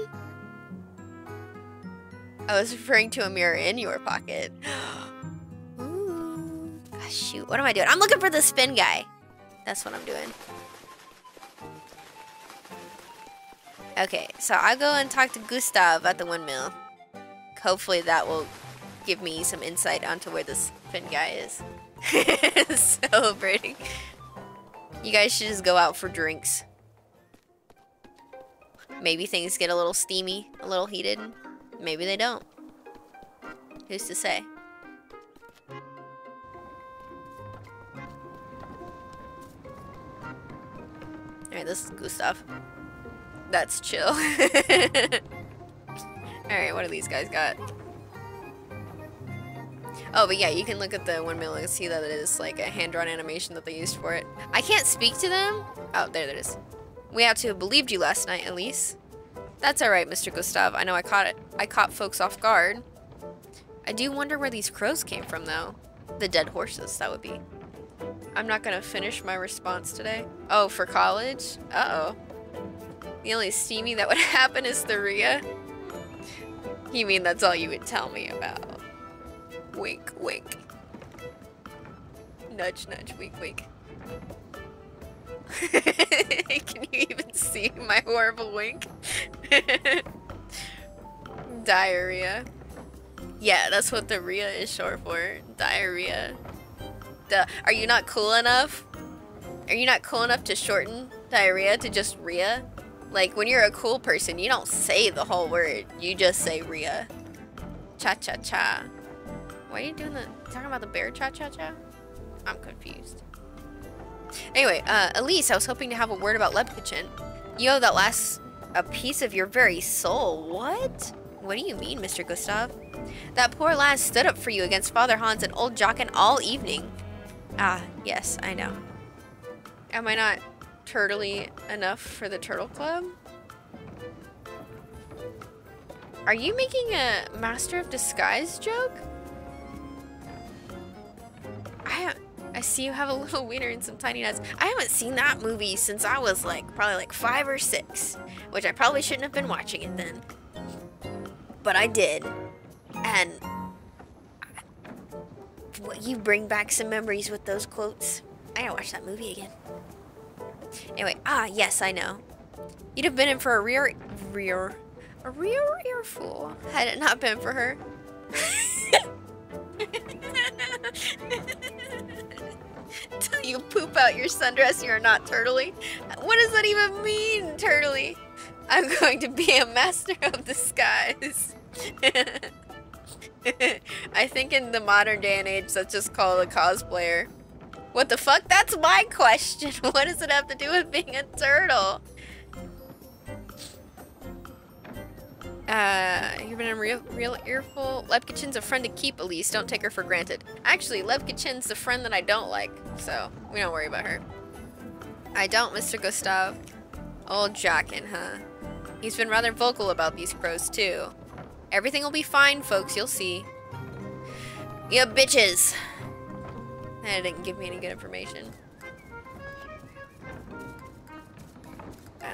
I was referring to a mirror in your pocket. Ooh. Gosh, shoot, what am I doing? I'm looking for the spin guy. That's what I'm doing. Okay, so I'll go and talk to Gustav at the windmill. Hopefully that will give me some insight onto where this Finn guy is. Celebrating. You guys should just go out for drinks. Maybe things get a little steamy, a little heated. Maybe they don't. Who's to say? Alright, this is Gustav. That's chill. Alright, what do these guys got? Oh, but yeah, you can look at the windmill and see that it is like a hand-drawn animation that they used for it. I can't speak to them. Oh, there it is. We have to have believed you last night, Elise. That's alright, Mr. Gustav. I know I caught it. I caught folks off guard. I do wonder where these crows came from, though. The dead horses, that would be. I'm not gonna finish my response today. Oh, for college? Uh-oh. The only steamy that would happen is the Rhea. You mean that's all you would tell me about? Wink, wink. Nudge, nudge, wink, wink. Can you even see my horrible wink? Diarrhea. Yeah, that's what the Rhea is short for. Diarrhea. Duh. Are you not cool enough? Are you not cool enough to shorten diarrhea to just Rhea? Like, when you're a cool person, you don't say the whole word. You just say Rhea. Cha-cha-cha. Why are you doing the... talking about the bear cha-cha-cha? I'm confused. Anyway, Elise, I was hoping to have a word about Lepkichin. Yo, that lasts a piece of your very soul. What? What do you mean, Mr. Gustav? That poor lad stood up for you against Father Hans and old Jochen all evening. Ah, yes, I know. Am I not turtly enough for the Turtle Club? Are you making a Master of Disguise joke? I see you have a little wiener and some tiny nuts. I haven't seen that movie since I was probably like 5 or 6, which I probably shouldn't have been watching it then. But I did. And you bring back some memories with those quotes. I gotta watch that movie again. Anyway, yes, I know. You'd have been in for a rear earful had it not been for her. Till you poop out your sundress, you are not turtly. What does that even mean, turtly? I'm going to be a master of disguise. I think in the modern day and age, that's just called a cosplayer. What the fuck? That's my question. What does it have to do with being a turtle? You've been in real earful. Lepkichin's a friend to keep, Elise. Don't take her for granted. Actually, Lepkichin's the friend that I don't like, so we don't worry about her. I don't, Mr. Gustav. Old Jochen, huh? He's been rather vocal about these crows, too. Everything will be fine, folks. You'll see. You bitches. That didn't give me any good information.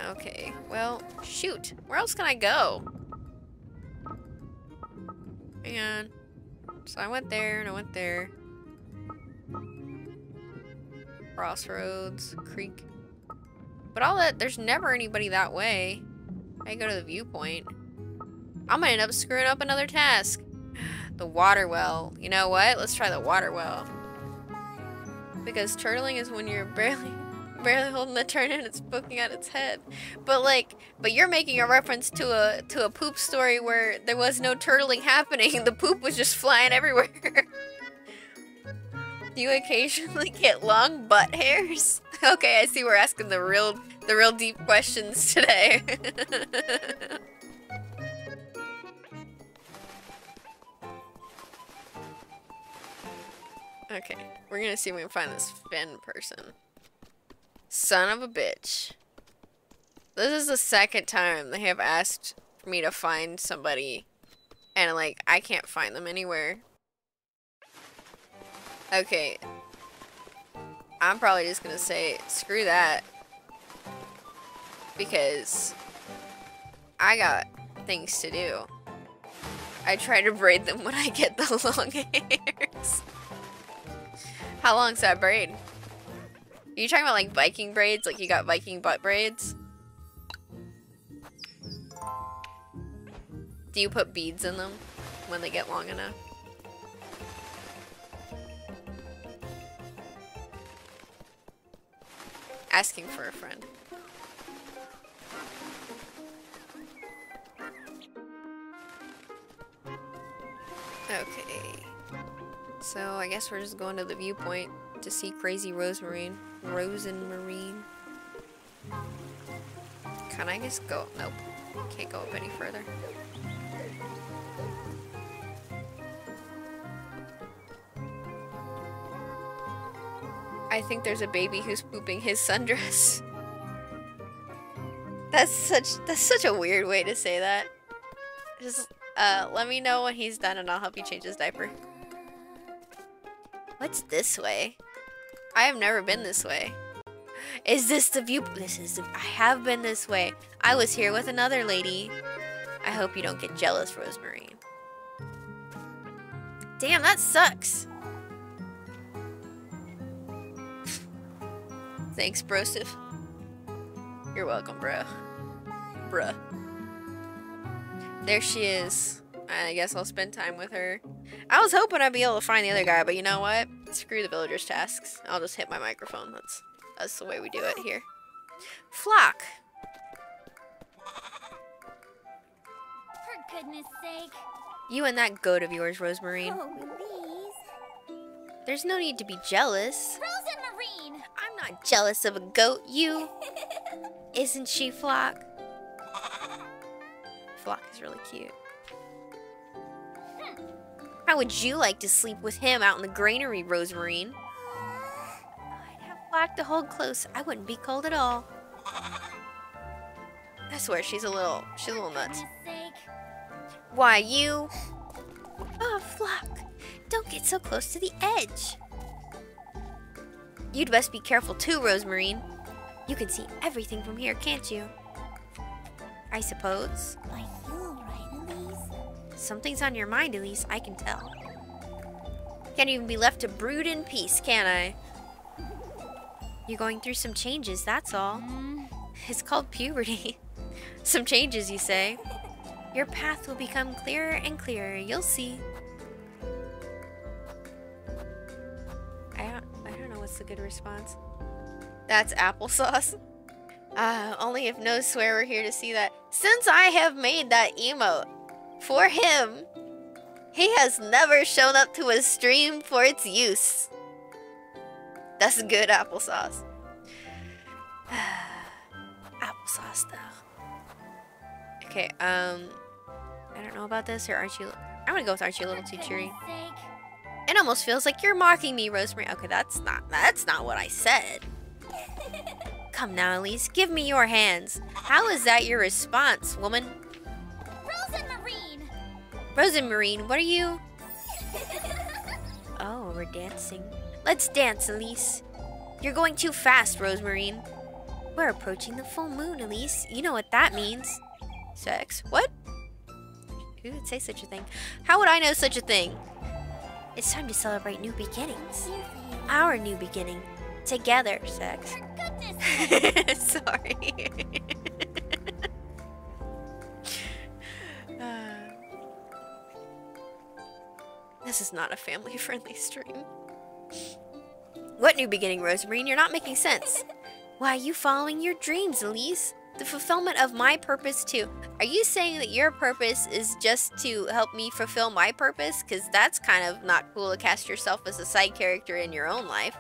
Okay, well, shoot. Where else can I go? Hang on. So I went there, and I went there. Crossroads, creek. But all that, there's never anybody that way. I go to the viewpoint. I'm gonna end up screwing up another task. The water well. You know what? Let's try the water well. Because turtling is when you're barely holding the turn and it's poking at its head. But you're making a reference to a poop story where there was no turtling happening. The poop was just flying everywhere. Do you occasionally get long butt hairs? Okay, I see we're asking the real deep questions today. Okay, we're gonna see if we can find this Finn person. Son of a bitch. This is the second time they have asked for me to find somebody, and like, I can't find them anywhere. Okay. I'm probably just gonna say, screw that. Because I got things to do. I try to braid them when I get the long hairs. How long's that braid? Are you talking about like Viking braids? Like you got Viking butt braids? Do you put beads in them when they get long enough? Asking for a friend. Okay. So I guess we're just going to the viewpoint to see crazy Rosemarine. Rosemarine. Can I just go? Nope. Can't go up any further. I think there's a baby who's pooping his sundress. That's such a weird way to say that. Just let me know when he's done and I'll help you change his diaper. What's this way? I have never been this way. Is this the view? I have been this way. I was here with another lady. I hope you don't get jealous, Rosemarine. Damn, that sucks. Thanks, brosif. You're welcome, bro. Bruh. There she is. I guess I'll spend time with her. I was hoping I'd be able to find the other guy, but you know what? Screw the villagers' tasks. I'll just hit my microphone. That's the way we do it here. Flock. For goodness sake. You and that goat of yours, Rosemarine. Oh, please. There's no need to be jealous. Rosemarine. I'm not jealous of a goat, you. Isn't she, Flock? Flock is really cute. How would you like to sleep with him out in the granary, Rosemarine? I'd have Flock to hold close. I wouldn't be cold at all. I swear, she's a little nuts. Why, you? Oh, Flock, don't get so close to the edge. You'd best be careful too, Rosemarine. You can see everything from here, can't you? I suppose. I feel right, Elise. Something's on your mind, Elise, I can tell. Can't even be left to brood in peace, can I? You're going through some changes, that's all. It's called puberty. Some changes, you say? Your path will become clearer and clearer, you'll see. I don't know what's the good response. That's applesauce. Only if no swear were here to see that. Since I have made that emote for him, he has never shown up to a stream for its use. That's good applesauce. Applesauce, though. Okay, I don't know about this, or aren't you... I'm gonna go with aren't you a little too cheery. It almost feels like you're mocking me, Rosemary. Okay, that's not what I said. Come now, Elise, give me your hands. How is that your response, woman? Rose and Marine. Rose and Marine, what are you? Oh, we're dancing. Let's dance, Elise. You're going too fast, Rosemarine. We're approaching the full moon, Elise. You know what that means. Sex? What? Who would say such a thing? How would I know such a thing? It's time to celebrate new beginnings. Our new beginning. Together, Sex. For goodness sake. Sorry. This is not a family-friendly stream. What new beginning, Rosemarine? You're not making sense. Why are you following your dreams, Elise? The fulfillment of my purpose too. Are you saying that your purpose is just to help me fulfill my purpose? Because that's kind of not cool to cast yourself as a side character in your own life.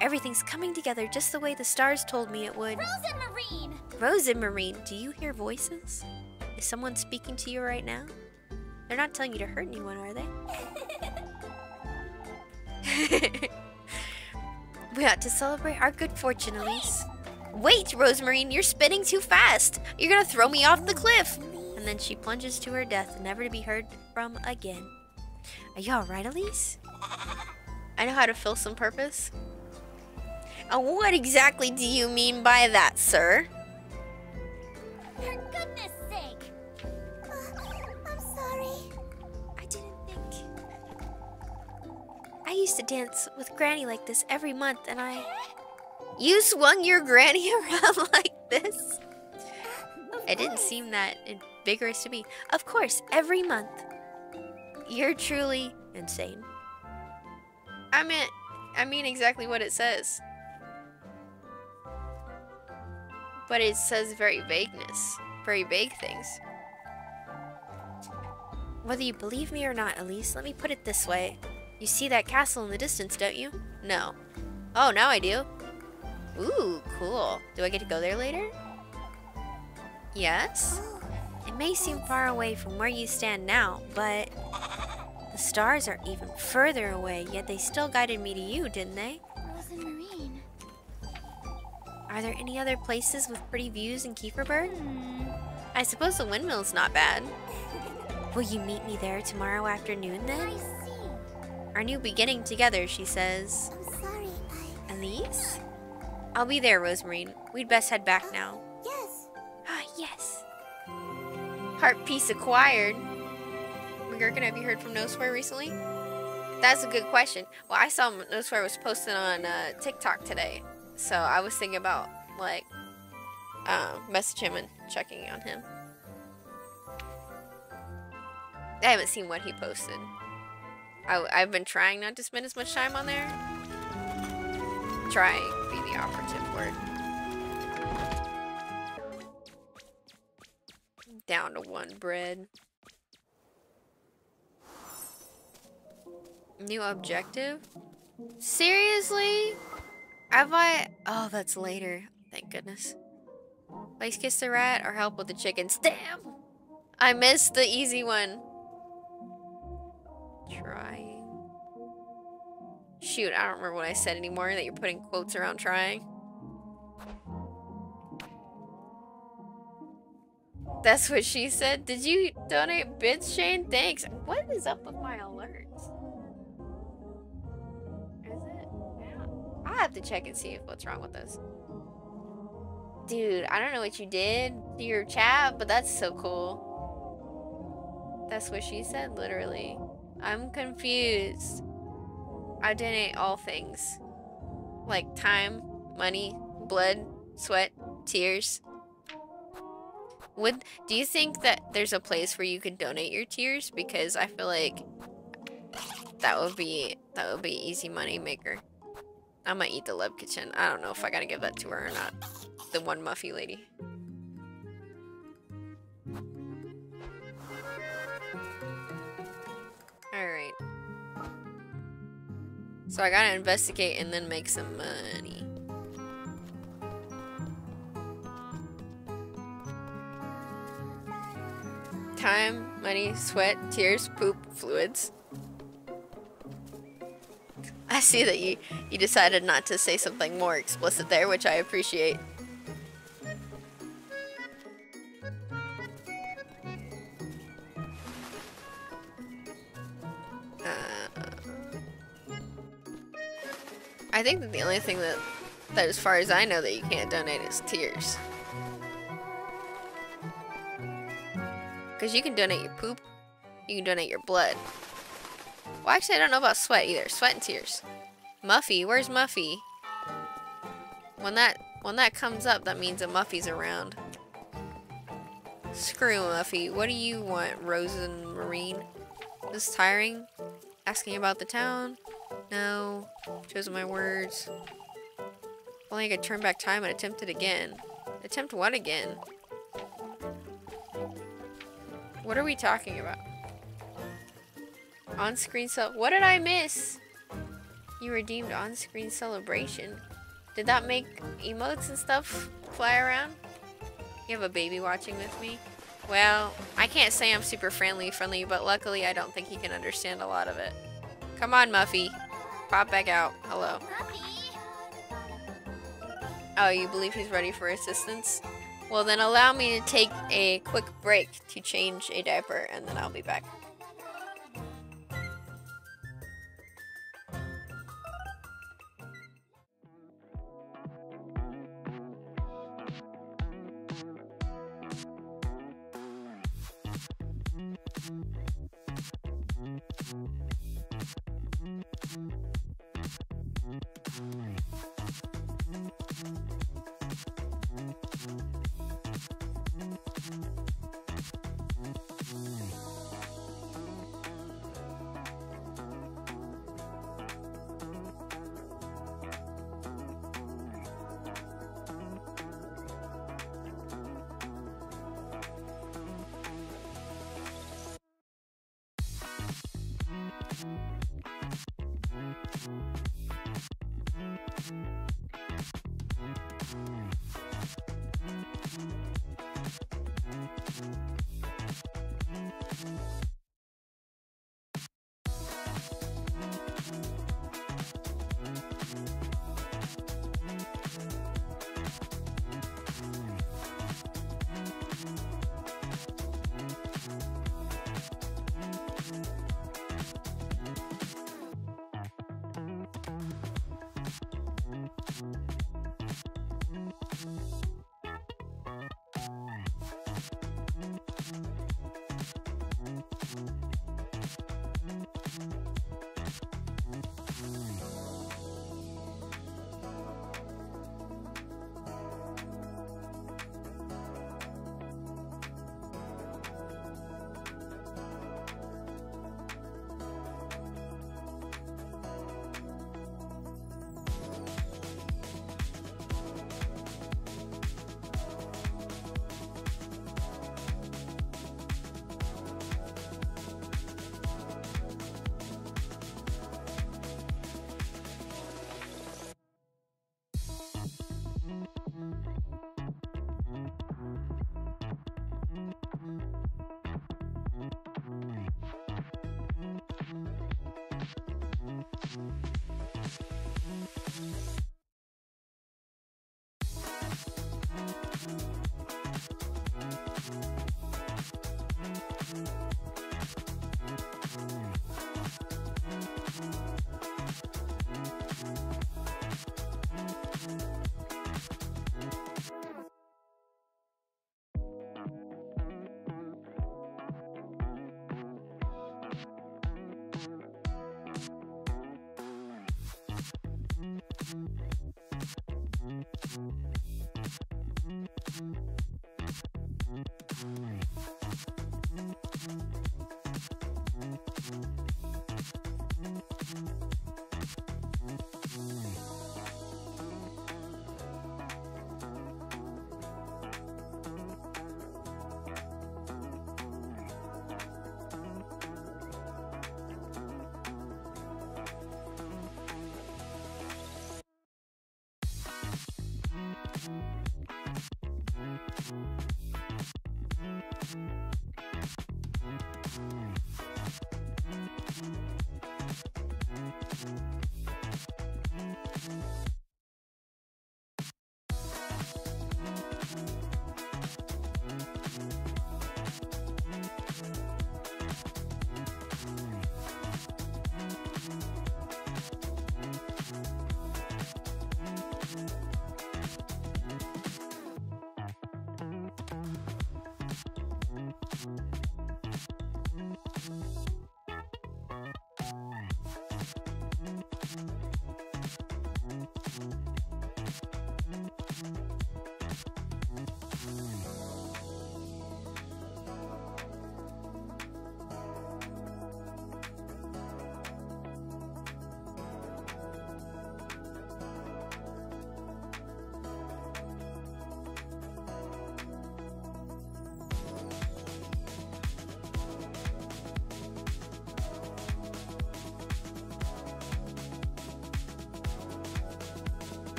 Everything's coming together just the way the stars told me it would. Rose and Marine. Rose and Marine, do you hear voices? Is someone speaking to you right now? They're not telling you to hurt anyone, are they? We ought to celebrate our good fortune, Elise. Wait, Rosemarine, you're spinning too fast. You're gonna throw me off the cliff. And then she plunges to her death, never to be heard from again. Are you alright, Elise? I know how to fill some purpose. What exactly do you mean by that, sir? For goodness sake. I'm sorry. I didn't think. I used to dance with Granny like this every month, and You swung your granny around like this? It didn't seem that vigorous to me. Of course, every month. You're truly insane. I mean exactly what it says. But it says very vague things. Whether you believe me or not, Elise, let me put it this way. You see that castle in the distance, don't you? No. Oh, now I do. Ooh, cool. Do I get to go there later? Yes. It may seem far away from where you stand now, but the stars are even further away, yet they still guided me to you, didn't they? Rose and Marine. Are there any other places with pretty views in Kieferberg? I suppose the windmill's not bad. Will you meet me there tomorrow afternoon then? I see. Our new beginning together, she says. I'm sorry, Elise? I'll be there, Rosemarine. We'd best head back now. Yes. Ah, yes. Heart piece acquired. McGurkin, have you heard from No Swear recently? That's a good question. Well, I saw No Swear was posted on TikTok today. So I was thinking about, like, message him and checking on him. I haven't seen what he posted. I've been trying not to spend as much time on there. Trying would be the operative word. Down to 1 bread. New objective? Seriously? Have I? Oh, that's later. Thank goodness. Place kiss the rat or help with the chickens. Damn! I missed the easy one. Trying. Shoot, I don't remember what I said anymore. That you're putting quotes around trying. That's what she said. Did you donate bits, Shane? Thanks. What is up with my alerts? Is it? Yeah. I'll have to check and see what's wrong with this. Dude, I don't know what you did to your chat, but that's so cool. That's what she said, literally. I'm confused. I donate all things. Like time, money, blood, sweat, tears. Do you think that there's a place where you could donate your tears? Because I feel like that would be easy money maker. I'm gonna eat the Leb Kitchen. I don't know if I gotta give that to her or not. The one Muffy lady. Alright. So I gotta investigate and then make some money. Time, money, sweat, tears, poop, fluids. see that you decided not to say something more explicit there, which I appreciate. I think that the only thing that as far as I know that you can't donate is tears. Because you can donate your poop, you can donate your blood. Well, actually, I don't know about sweat either. Sweat and tears. Muffy, where's Muffy? When that comes up, that means a Muffy's around. Screw Muffy. What do you want, Rose and Marine? This is tiring. Asking about the town? No. Chosen my words. Only I could turn back time and attempt it again. Attempt what again? What are we talking about? On-screen what did I miss? You redeemed on-screen celebration. Did that make emotes and stuff fly around? You have a baby watching with me? Well, I can't say I'm super friendly, but luckily I don't think he can understand a lot of it. Come on, Muffy. Pop back out. Hello. Oh, you believe he's ready for assistance? Well, then allow me to take a quick break to change a diaper, and then I'll be back.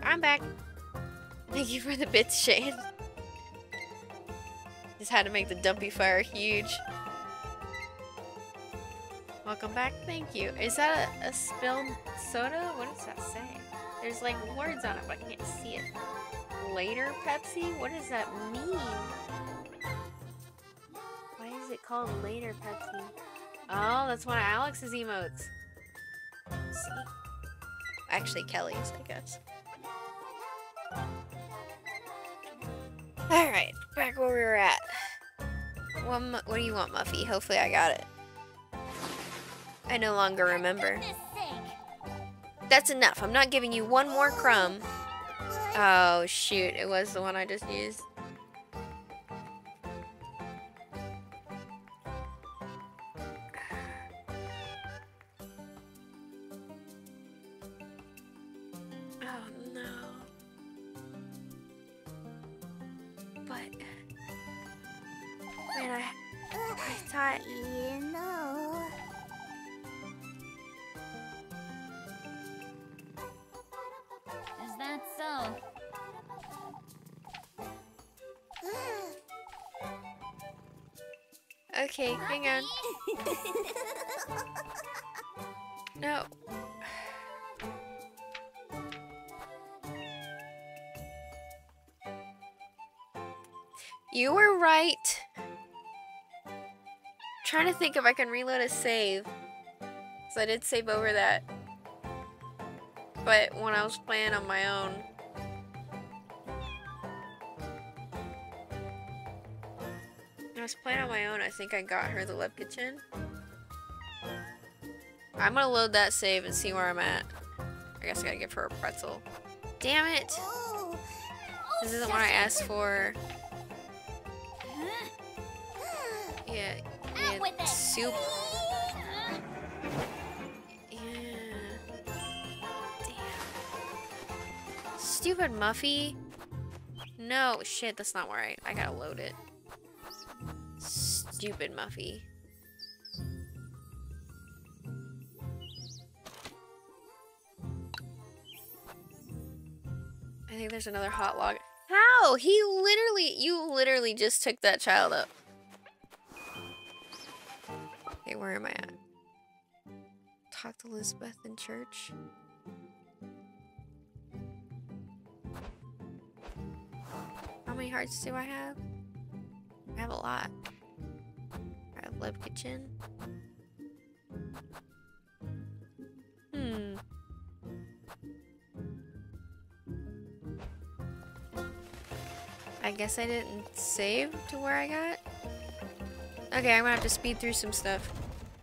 I'm back. Thank you for the bits, Shane. Just had to make the dumpy fire huge. Welcome back. Thank you. Is that a spilled soda? What does that say? There's like words on it, but I can't see it. Later Pepsi? What does that mean? Why is it called Later Pepsi? Oh, that's one of Alex's emotes. Let's see. Actually, Kelly's, I guess. Alright, back where we were at. What do you want, Muffy? Hopefully I got it. I no longer remember. That's enough. I'm not giving you one more crumb. Oh, shoot. It was the one I just used. Okay, hang on. No. You were right. Trying to think if I can reload a save. Because I did save over that. But when I was playing on my own. When I was playing on my own, I think I got her the Lepkichin. I'm gonna load that save and see where I'm at. I guess I gotta give her a pretzel. Damn it! This isn't what I asked for. Yeah, soup. Yeah. Damn. Stupid Muffy. No, shit, that's not where I gotta load it. Stupid Muffy. I think there's another hot log. How? You literally just took that child up. Okay, where am I at? Talk to Elizabeth in church. How many hearts do I have? I have a lot. I have Lepkichin. I guess I didn't save to where I got. Okay, I'm gonna have to speed through some stuff.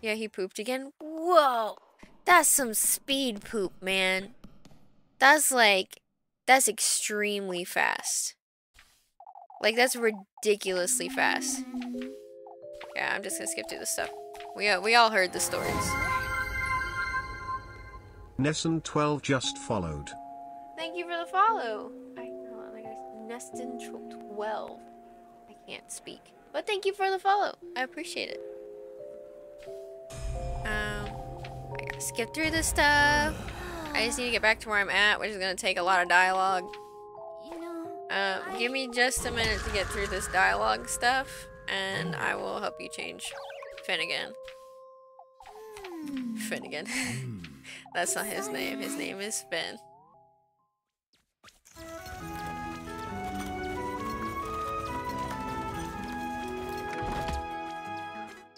Yeah, he pooped again. Whoa! That's some speed poop, man. That's extremely fast. Like, that's ridiculously fast. Yeah, I'm just gonna skip through this stuff. We all heard the stories. Nesson12 just followed. Thank you for the follow. Neston12. I can't speak. But thank you for the follow. I appreciate it. I gotta skip through this stuff. I just need to get back to where I'm at, which is gonna take a lot of dialogue. Give me just a minute to get through this dialogue stuff, and I will help you change Finnegan. Finnegan. That's not his name. His name is Finn.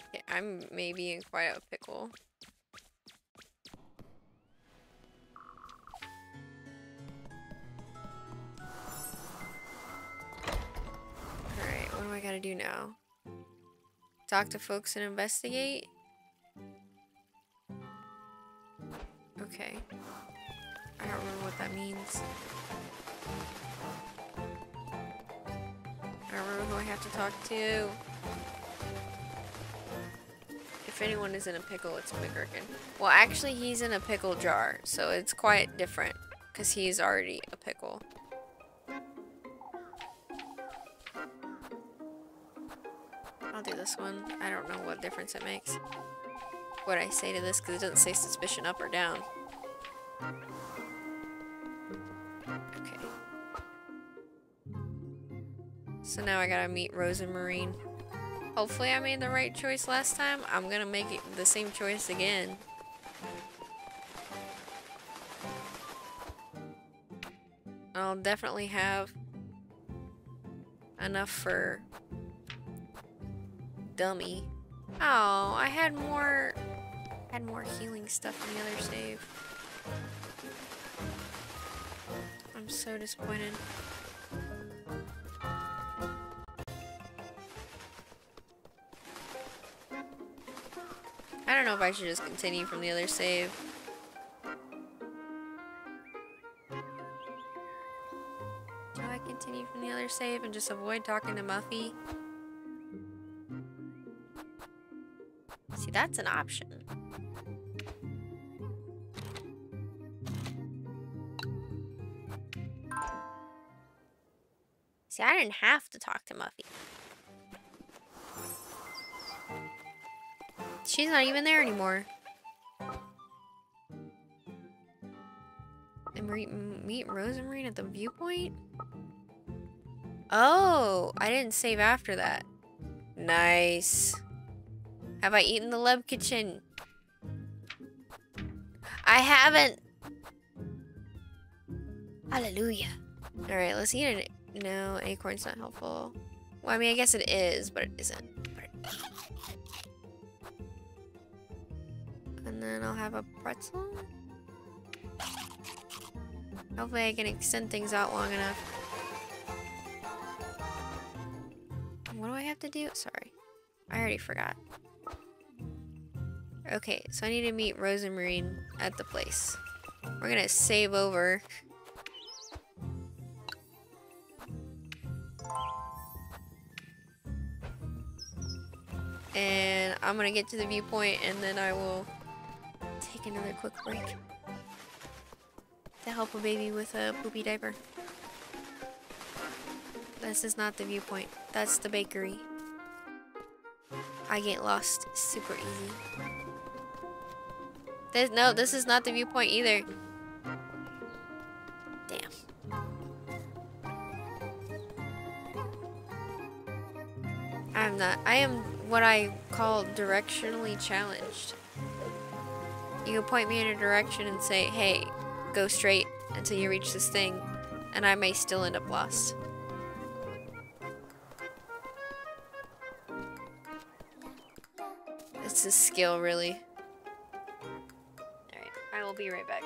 Okay, I'm maybe in quite a pickle. Alright, what do I gotta do now? Talk to folks and investigate? Okay. I don't remember what that means. I don't remember who I have to talk to. If anyone is in a pickle, it's McGurkin. Well, actually, he's in a pickle jar, so it's quite different, because he's already a pickle. I'll do this one. I don't know what difference it makes. What I say to this, because it doesn't say suspicion up or down. Okay. So now I gotta meet Rose and Marine. Hopefully I made the right choice last time. I'm gonna make it the same choice again. I'll definitely have enough for Dummy. Oh, I had more healing stuff in the other save. I'm so disappointed. I don't know if I should just continue from the other save. Do I continue from the other save and just avoid talking to Muffy? See, that's an option. See, I didn't have to talk to Muffy. She's not even there anymore. And meet Rose and Marine at the viewpoint? Oh, I didn't save after that. Nice. Have I eaten the Lub Kitchen? I haven't. Hallelujah. Alright, let's eat it. No, acorn's not helpful. Well, I mean, I guess it is, but it isn't. And then I'll have a pretzel. Hopefully I can extend things out long enough. What do I have to do? Sorry. I already forgot. Okay, so I need to meet Rose and Marine at the place. We're gonna save over. And I'm gonna get to the viewpoint and then I will take another quick break to help a baby with a poopy diaper. This is not the viewpoint. That's the bakery. I get lost super easy. No, this is not the viewpoint either. Damn. I'm not. I am what I call directionally challenged. You can point me in a direction and say, hey, go straight until you reach this thing, and I may still end up lost. It's a skill, really. Alright, I will be right back.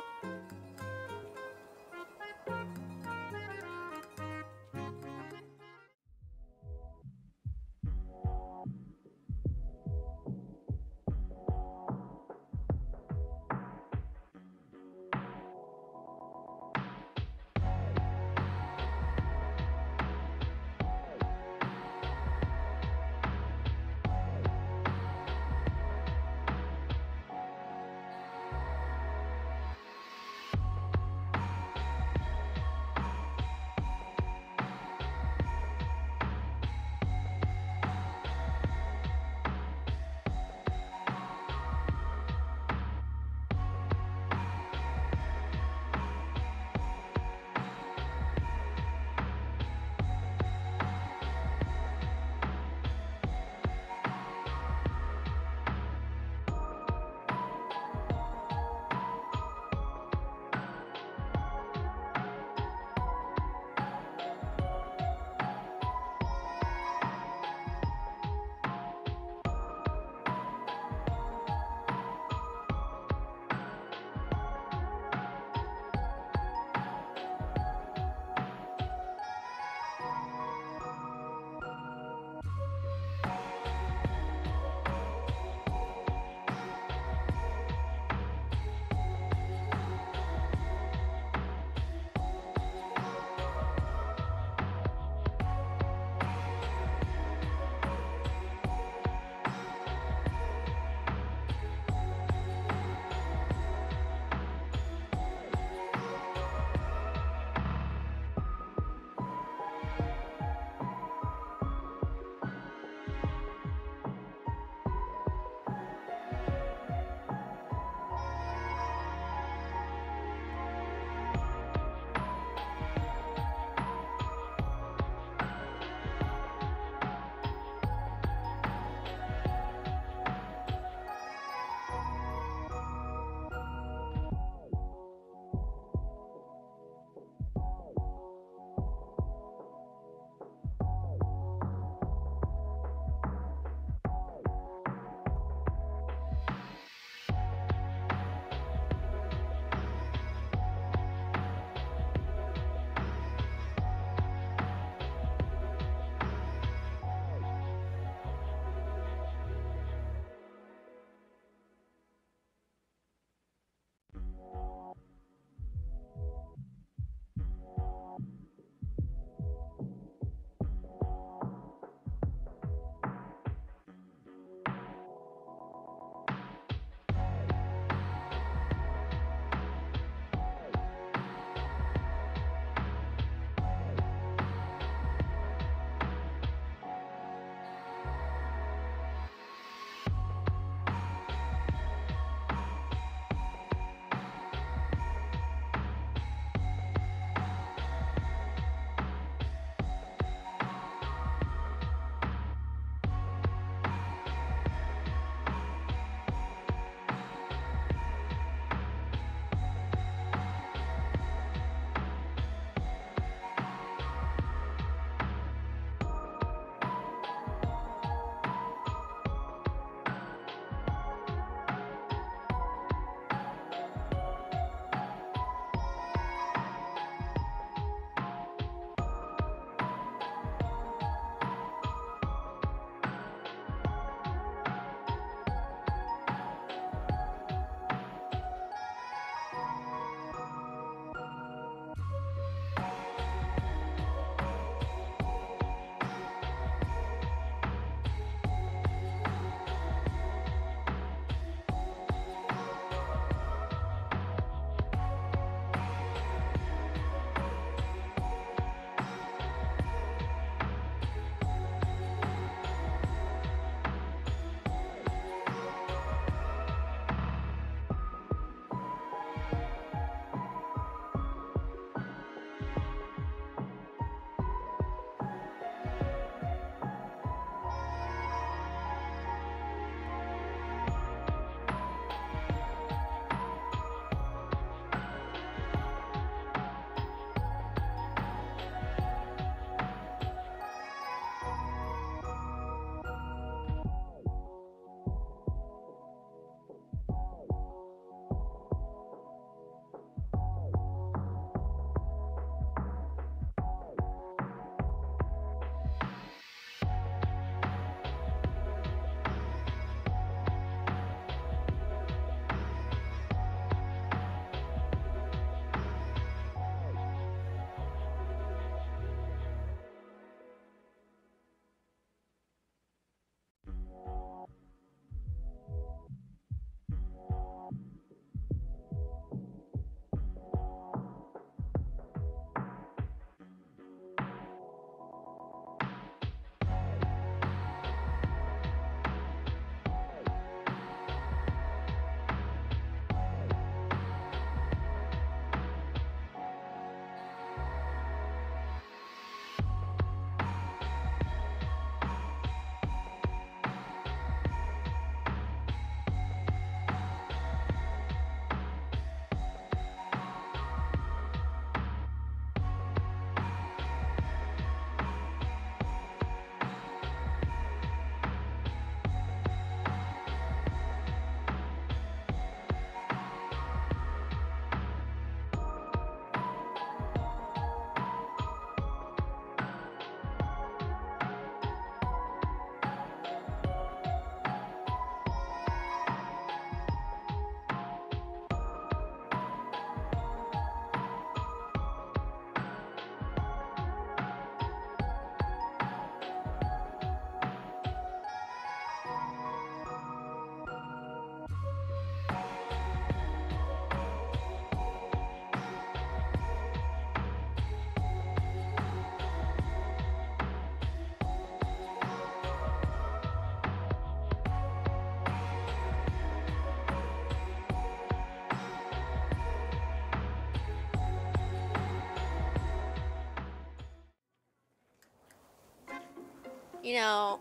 You know,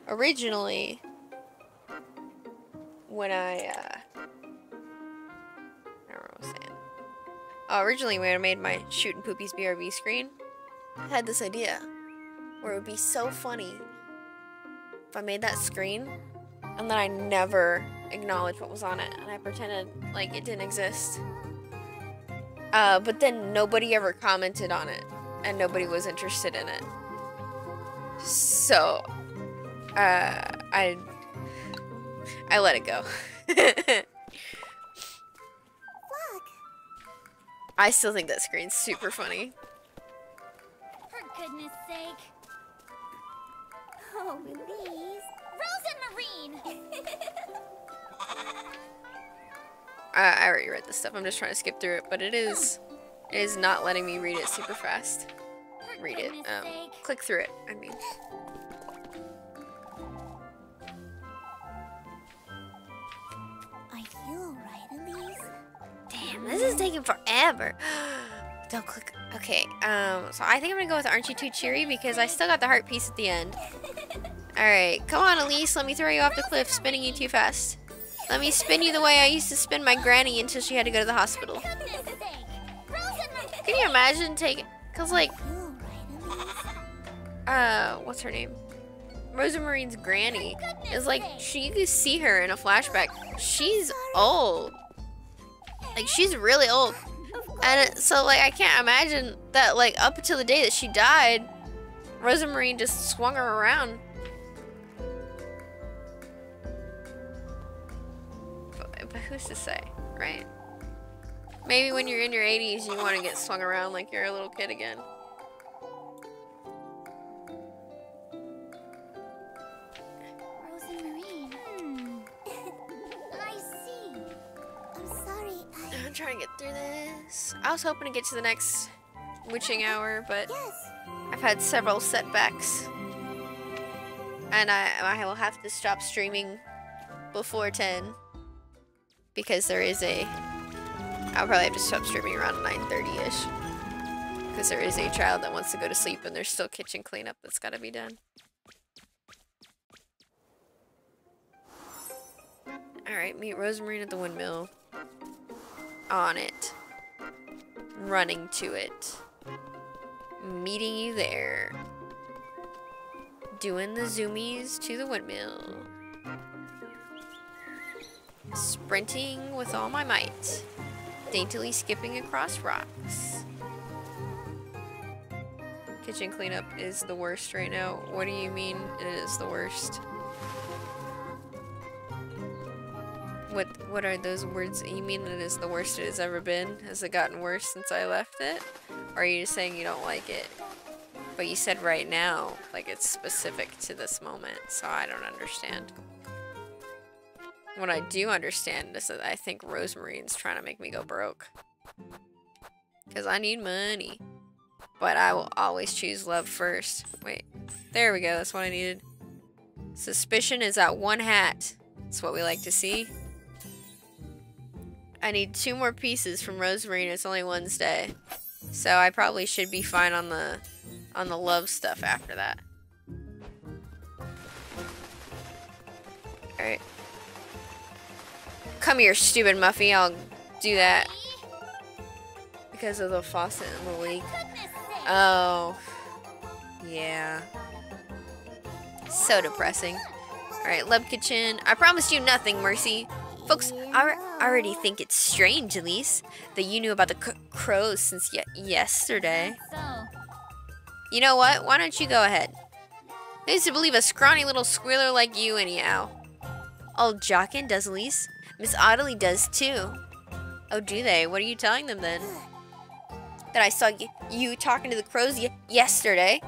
originally, when I don't know what I was saying. Originally, when I made my Shootin' Poopies BRB screen, I had this idea where it would be so funny if I made that screen and then I never acknowledged what was on it and I pretended like it didn't exist. But then nobody ever commented on it and nobody was interested in it. So, I let it go. I still think that screen's super funny. For goodness sake. Oh, Elise. Rose and Marine! I already read this stuff. I'm just trying to skip through it, but it is not letting me read it super fast. Read it. Click through it, I mean. Are you alright, Elise? Damn, this is taking forever. Don't click. Okay, so I think I'm gonna go with Aren't You Too Cheery because I still got the heart piece at the end. Alright, come on, Elise. Let me throw you off the cliff, spinning you too fast. Let me spin you the way I used to spin my granny until she had to go to the hospital. For goodness sake. Rose and Marine! Can you imagine taking... Because, like, You alright, Elise? what's her name? Rosa Marine's granny is like, you can see her in a flashback. She's old. Like, she's really old. And so, like, I can't imagine that, like, up until the day that she died, Rosa Marine just swung her around. But who's to say, right? Maybe when you're in your 80s, you want to get swung around like you're a little kid again. Rose and Marine. I see. I'm sorry. I'm trying to get through this. I was hoping to get to the next witching hour, but Yes. I've had several setbacks. And I will have to stop streaming before 10. Because there is a... I'll probably have to stop streaming around 9:30-ish. Because there is a child that wants to go to sleep and there's still kitchen cleanup that's got to be done. Alright, meet Rosemarine at the windmill. On it. Running to it. Meeting you there. Doing the zoomies to the windmill. Sprinting with all my might. Daintily skipping across rocks. Kitchen cleanup is the worst right now. What do you mean it is the worst? What are those words? You mean it is the worst it has ever been? Has it gotten worse since I left it? Or are you just saying you don't like it? But you said right now, like it's specific to this moment, so I don't understand. What I do understand is that I think Rosemarine's trying to make me go broke. Because I need money. But I will always choose love first. Wait, there we go, that's what I needed. Suspicion is at one hat. That's what we like to see. I need 2 more pieces from Rosemarine. It's only Wednesday. So I probably should be fine on the love stuff after that. Alright. Come here, stupid Muffy. I'll do that. Because of the faucet in the leak. Oh. Yeah. So depressing. Alright, Love Kitchen. I promised you nothing, Mercy. Folks, I already think it's strange, Elise, that you knew about the crows since yesterday. So, You know what? Why don't you go ahead? I used to believe a scrawny little squealer like you anyhow. Old Jockin does, Elise. Miss Audley does too. Oh, do they? What are you telling them then? That I saw you talking to the crows yesterday.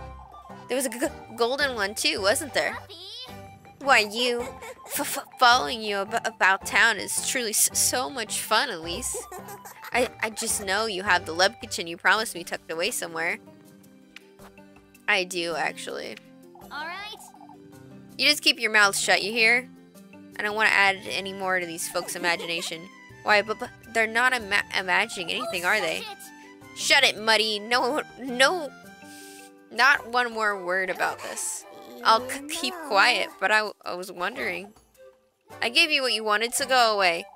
There was a golden one too, wasn't there? Muffy! Why, you following you about town is truly so much fun, Elise. I just know you have the Love Kitchen you promised me tucked away somewhere. I do, actually. Alright? You just keep your mouth shut, you hear? I don't want to add any more to these folks' imagination. Why, but they're not imagining anything, are they? Shit. Shut it, Muddy. No, not one more word about this. I'll keep quiet, but I was wondering. I gave you what you wanted, so go away.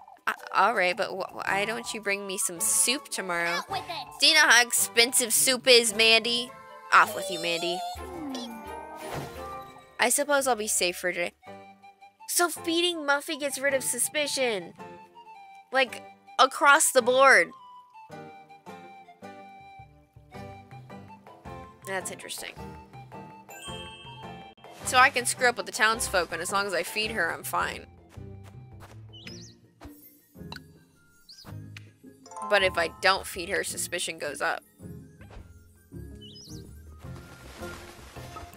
Alright, but why don't you bring me some soup tomorrow? Out with it. Do you know how expensive soup is, Mandy? Off with you, Mandy. I suppose I'll be safe for today. So feeding Muffy gets rid of suspicion. Like, across the board. That's interesting. So I can screw up with the townsfolk, and as long as I feed her, I'm fine. But if I don't feed her, suspicion goes up.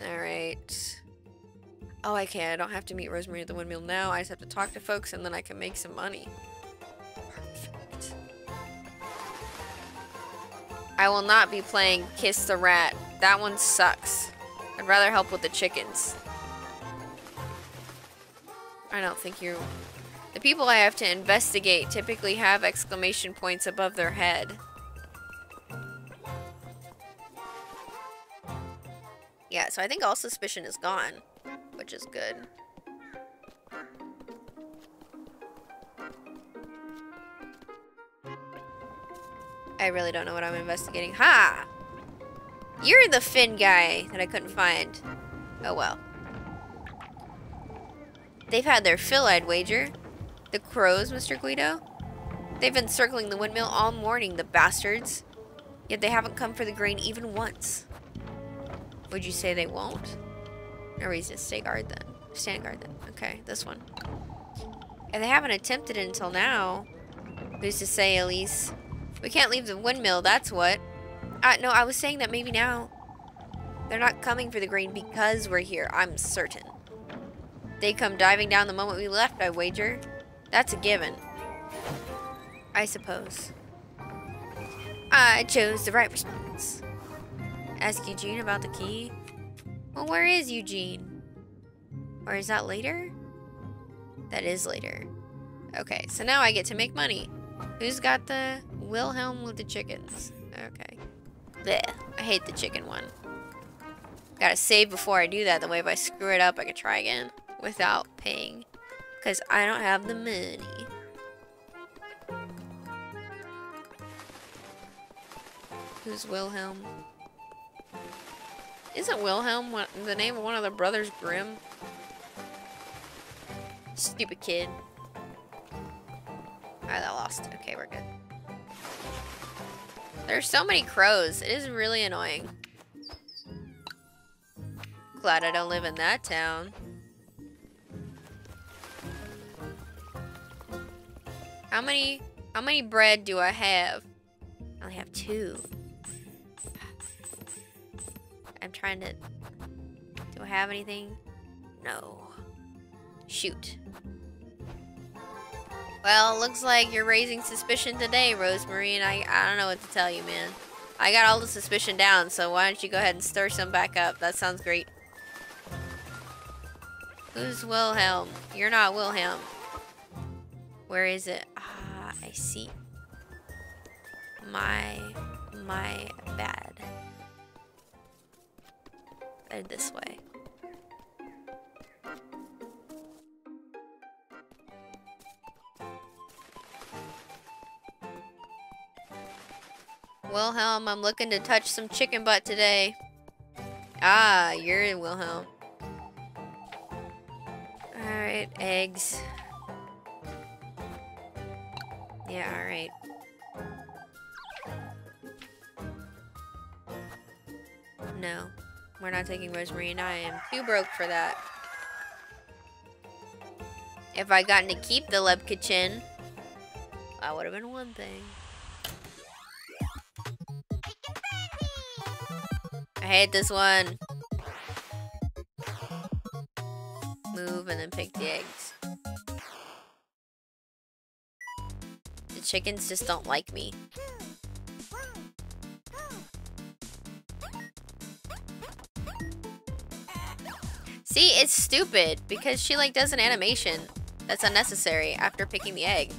Alright. Oh, I can't. I don't have to meet Rosemary at the windmill now. I just have to talk to folks, and then I can make some money. Perfect. I will not be playing Kiss the Rat. That one sucks. I'd rather help with the chickens. I don't think you... The people I have to investigate typically have exclamation points above their head. Yeah, so I think all suspicion is gone, which is good. I really don't know what I'm investigating. Ha! You're the Finn guy that I couldn't find. Oh well. They've had their fill, I'd wager. The crows, Mr. Guido? They've been circling the windmill all morning, the bastards. Yet they haven't come for the grain even once. Would you say they won't? No reason to stand guard then. Okay, this one. If they haven't attempted it until now, who's to say, Elise? We can't leave the windmill, that's what. No, I was saying that maybe now. They're not coming for the grain because we're here, I'm certain. They come diving down the moment we left, I wager. That's a given. I suppose. I chose the right response. Ask Eugene about the key? Well, where is Eugene? Or is that later? That is later. Okay, so now I get to make money. Who's got the Wilhelm with the chickens? Okay. Blech. I hate the chicken one. Gotta save before I do that. The way if I screw it up, I can try again without paying. Because I don't have the money. Who's Wilhelm? Isn't Wilhelm the name of one of the brothers Grimm? Stupid kid. Alright, I lost. Okay, we're good. There's so many crows. It is really annoying. Glad I don't live in that town. How many bread do I have? I only have 2. I'm trying to... Do I have anything? No. Shoot. Well, looks like you're raising suspicion today, Rosemary, and I don't know what to tell you, man. I got all the suspicion down, so why don't you go ahead and stir some back up? That sounds great. Who's Wilhelm? You're not Wilhelm. Where is it? Ah, I see. My bad. This way. Wilhelm, I'm looking to touch some chicken butt today. Ah, you're Wilhelm. Alright, eggs. Yeah, alright. No. We're not taking Rosemary, and I am too broke for that. If I gotten to keep the Lebkachin, that would have been one thing. I hate this one. Move and then pick the eggs. The chickens just don't like me. See, it's stupid because she like does an animation that's unnecessary after picking the egg.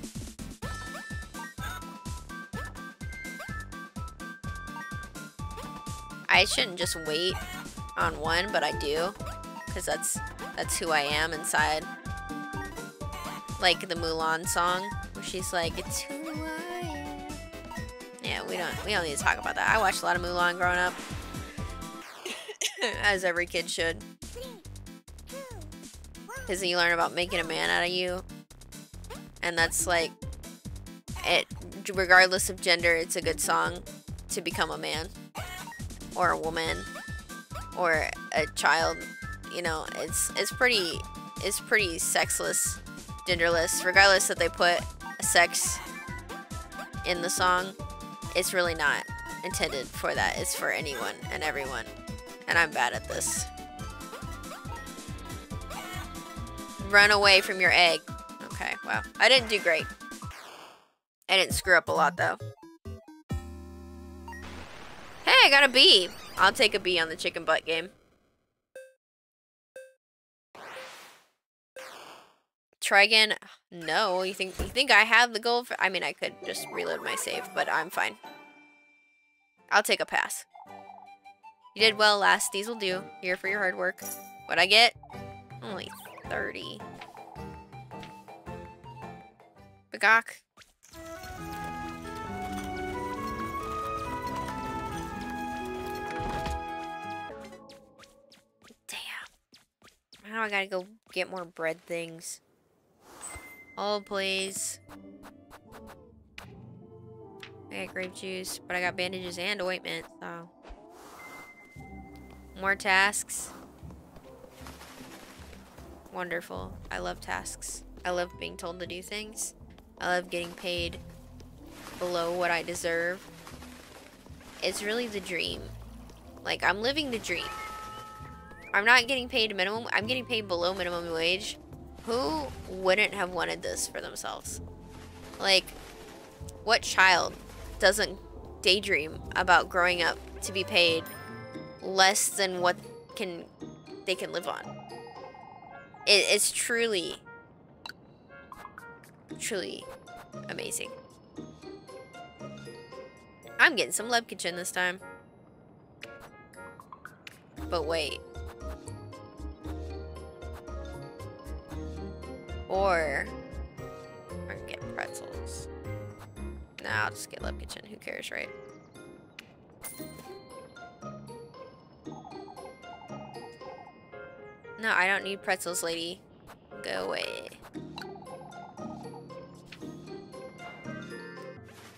I shouldn't just wait on one, but I do. because that's who I am inside. Like the Mulan song, where she's like, "It's who I am." Yeah, we don't need to talk about that. I watched a lot of Mulan growing up, as every kid should. Because you learn about making a man out of you, and that's like it. Regardless of gender, it's a good song to become a man or a woman or a child. You know, it's pretty sexless, genderless. Regardless that they put a sex in the song, it's really not intended for that. It's for anyone and everyone. And I'm bad at this. Run away from your egg. Okay, wow. I didn't do great. I didn't screw up a lot, though. Hey, I got a B. I'll take a B on the chicken butt game. Try again? No. You think I have the gold? I mean, I could just reload my save, but I'm fine. I'll take a pass. You did well last. These will do. Here for your hard work. What'd I get? Only 30. Bagok. Damn. Now I gotta go get more bread things. Oh, please. I got grape juice, but I got bandages and ointment, so. More tasks. Wonderful. I love tasks. I love being told to do things. I love getting paid below what I deserve. It's really the dream. Like, I'm living the dream. I'm not getting paid minimum. I'm getting paid below minimum wage. Who wouldn't have wanted this for themselves? Like, what child doesn't daydream about growing up to be paid less than what they can live on? It's truly amazing. I'm getting some Leb Kitchen this time. But wait. Or I can get pretzels. Nah, I'll just get Leb Kitchen. Who cares, right? No, I don't need pretzels, lady. Go away.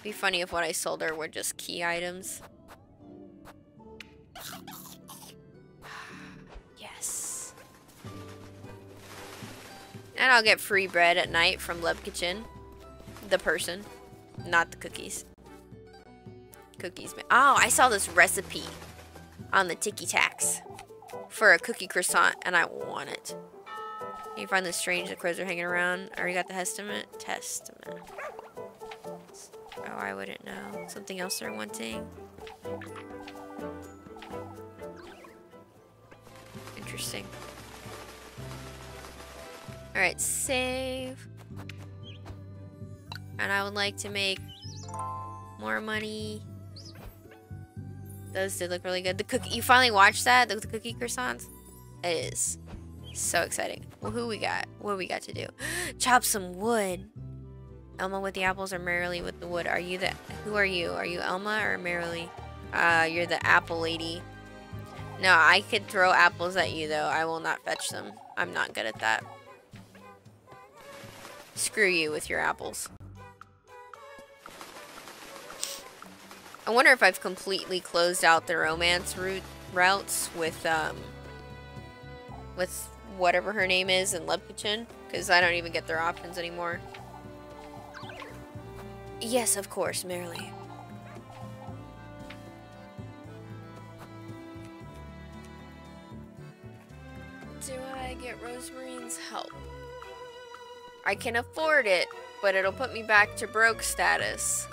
Be funny if what I sold her were just key items. Yes. And I'll get free bread at night from Leb Kitchen. The person, not the cookies. Cookies. Oh, I saw this recipe on the Tiki Tacs for a cookie croissant, and I want it. You find this strange that crows are hanging around. I already got the Testament. Oh, I wouldn't know. Something else they're wanting. Interesting. Alright, save. And I would like to make more money. Those did look really good. The cookie, you finally watched that? The cookie croissants? It is so exciting. Well, who we got? What do we got to do? Chop some wood. Elma with the apples or Merrily with the wood? Who are you? Are you Elma or Merrily? You're the apple lady. No, I could throw apples at you though. I will not fetch them. I'm not good at that. Screw you with your apples. I wonder if I've completely closed out the romance routes with whatever her name is in Leb Kitchen, because I don't even get their options anymore. Yes, of course, Merrily. Do I get Rosemarine's help? I can afford it, but it'll put me back to broke status.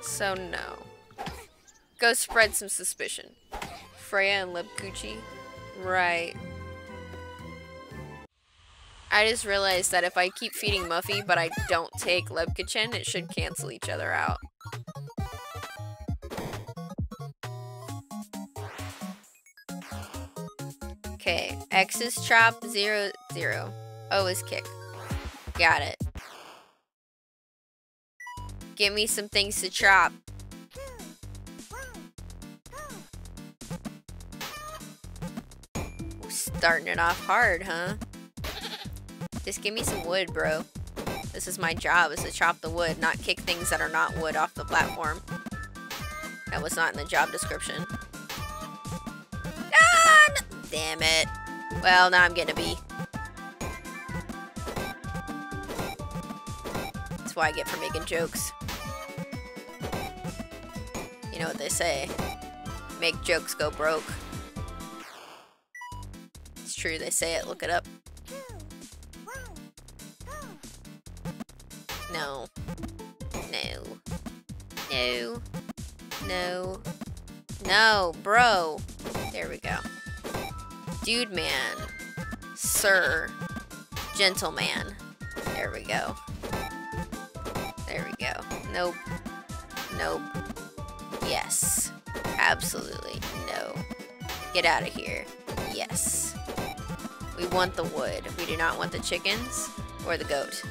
So no. Go spread some suspicion. Freya and Leb Coochie? Right. I just realized that if I keep feeding Muffy, but I don't take Leb Kitchen, it should cancel each other out. Okay, X is chop, 0, 0. O is kick. Got it. Give me some things to chop. Starting it off hard, huh? Just give me some wood, bro. This is my job, is to chop the wood, not kick things that are not wood off the platform. That was not in the job description. Ah, damn it. Well, now I'm getting a B. That's what I get for making jokes. You know what they say. Make jokes go broke. It's true, they say it. Look it up. No. No. No. No. No, bro. There we go. Dude man. Sir. Gentleman. There we go. There we go. Nope. Nope. Yes. Absolutely. No. Get out of here. Yes. We want the wood. We do not want the chickens or the goat.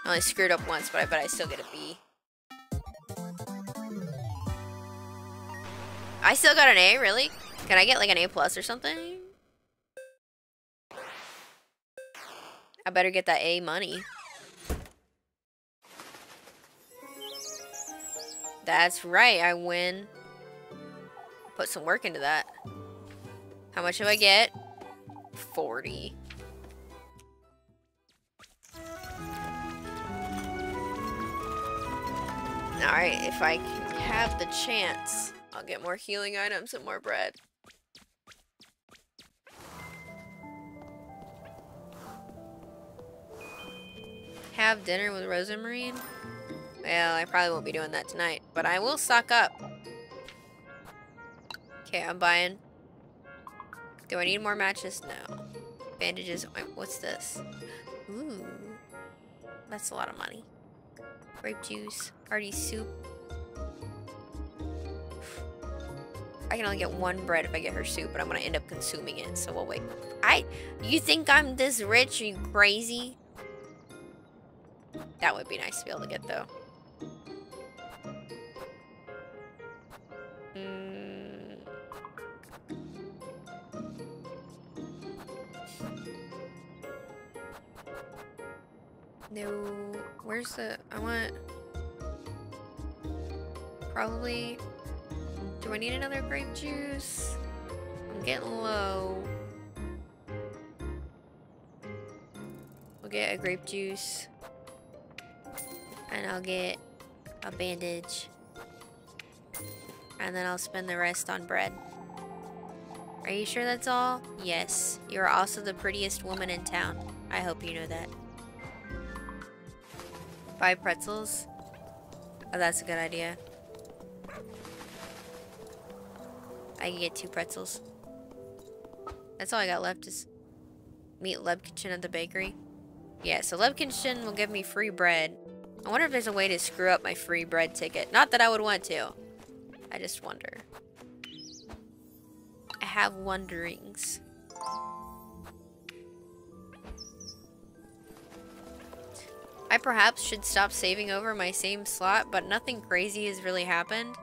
I only screwed up once, but I bet I still get a B. I still got an A, really? Can I get like an A+ or something? I better get that A money. That's right, I win. Put some work into that. How much do I get? 40. Alright, if I can have the chance, I'll get more healing items and more bread. Have dinner with Rose and Marine? Well, I probably won't be doing that tonight, but I will stock up. Okay, I'm buying. Do I need more matches? No. Bandages. What's this? Ooh. That's a lot of money. Grape juice. Hearty soup. I can only get one bread if I get her soup, but I'm gonna end up consuming it, so we'll wait. You think I'm this rich? Are you crazy? That would be nice to be able to get, though. No, where's the, I want, probably, do I need another grape juice? I'm getting low. We'll get a grape juice, and I'll get a bandage, and then I'll spend the rest on bread. Are you sure that's all? Yes, you are also the prettiest woman in town. I hope you know that. 5 pretzels? Oh, that's a good idea. I can get 2 pretzels. That's all I got left is meet Lebkinson at the bakery. Yeah, so Lebkinson will give me free bread. I wonder if there's a way to screw up my free bread ticket. Not that I would want to. I just wonder. I have wonderings. I perhaps should stop saving over my same slot, but nothing crazy has really happened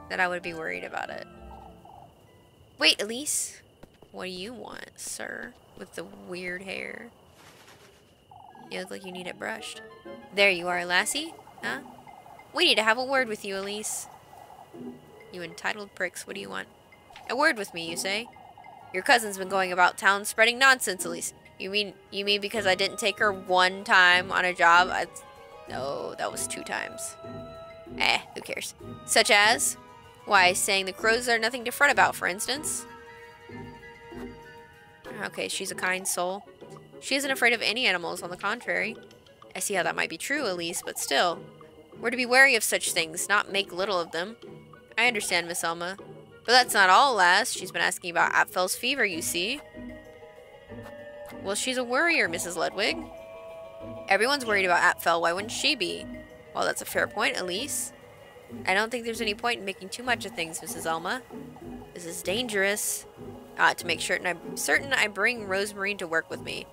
that I would be worried about it. Wait, Elise. What do you want, sir? With the weird hair. You look like you need it brushed. There you are, lassie. Huh? We need to have a word with you, Elise. You entitled pricks, what do you want? A word with me, you say? Your cousin's been going about town spreading nonsense, Elise. You mean because I didn't take her one time on a job? No, that was 2 times. Who cares? Such as? Why, saying the crows are nothing to fret about, for instance. Okay, she's a kind soul. She isn't afraid of any animals, on the contrary. I see how that might be true, Elise, but still. We're to be wary of such things, not make little of them. I understand, Miss Elma. But that's not all, lass. She's been asking about Apfel's fever, you see. Well, she's a worrier, Mrs. Ludwig. Everyone's worried about Apfel. Why wouldn't she be? Well, that's a fair point, Elise. I don't think there's any point in making too much of things, Mrs. Elma. This is dangerous. To make certain I bring Rosemarine to work with me.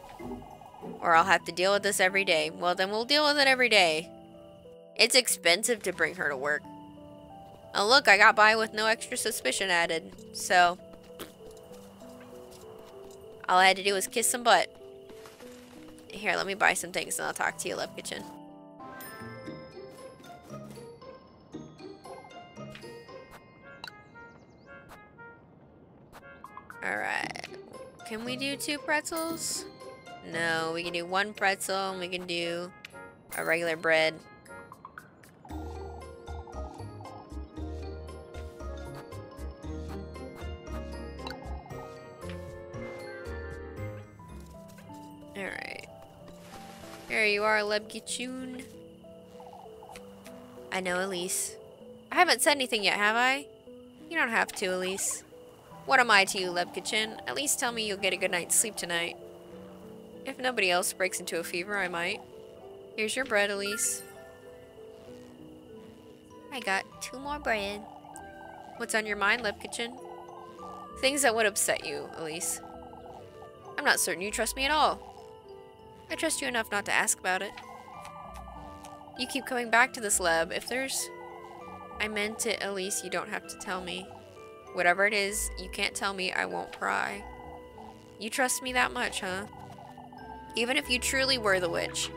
Or I'll have to deal with this every day. Well, then we'll deal with it every day. It's expensive to bring her to work. Oh, look, I got by with no extra suspicion added. So, all I had to do was kiss some butt. Here, let me buy some things and I'll talk to you, Love Kitchen. Alright. Can we do 2 pretzels? No, we can do 1 pretzel and we can do a regular bread. Alright. Here you are, Lebgichun. I know, Elise. I haven't said anything yet, have I? You don't have to, Elise. What am I to you, Lebkichin? At least tell me you'll get a good night's sleep tonight. If nobody else breaks into a fever, I might. Here's your bread, Elise. I got 2 more bread. What's on your mind, Lebkichin? Things that would upset you, Elise. I'm not certain you trust me at all. I trust you enough not to ask about it. You keep coming back to this lab. If there's... I meant it, Elise. You don't have to tell me. Whatever it is, you can't tell me. I won't pry. You trust me that much, huh? Even if you truly were the witch.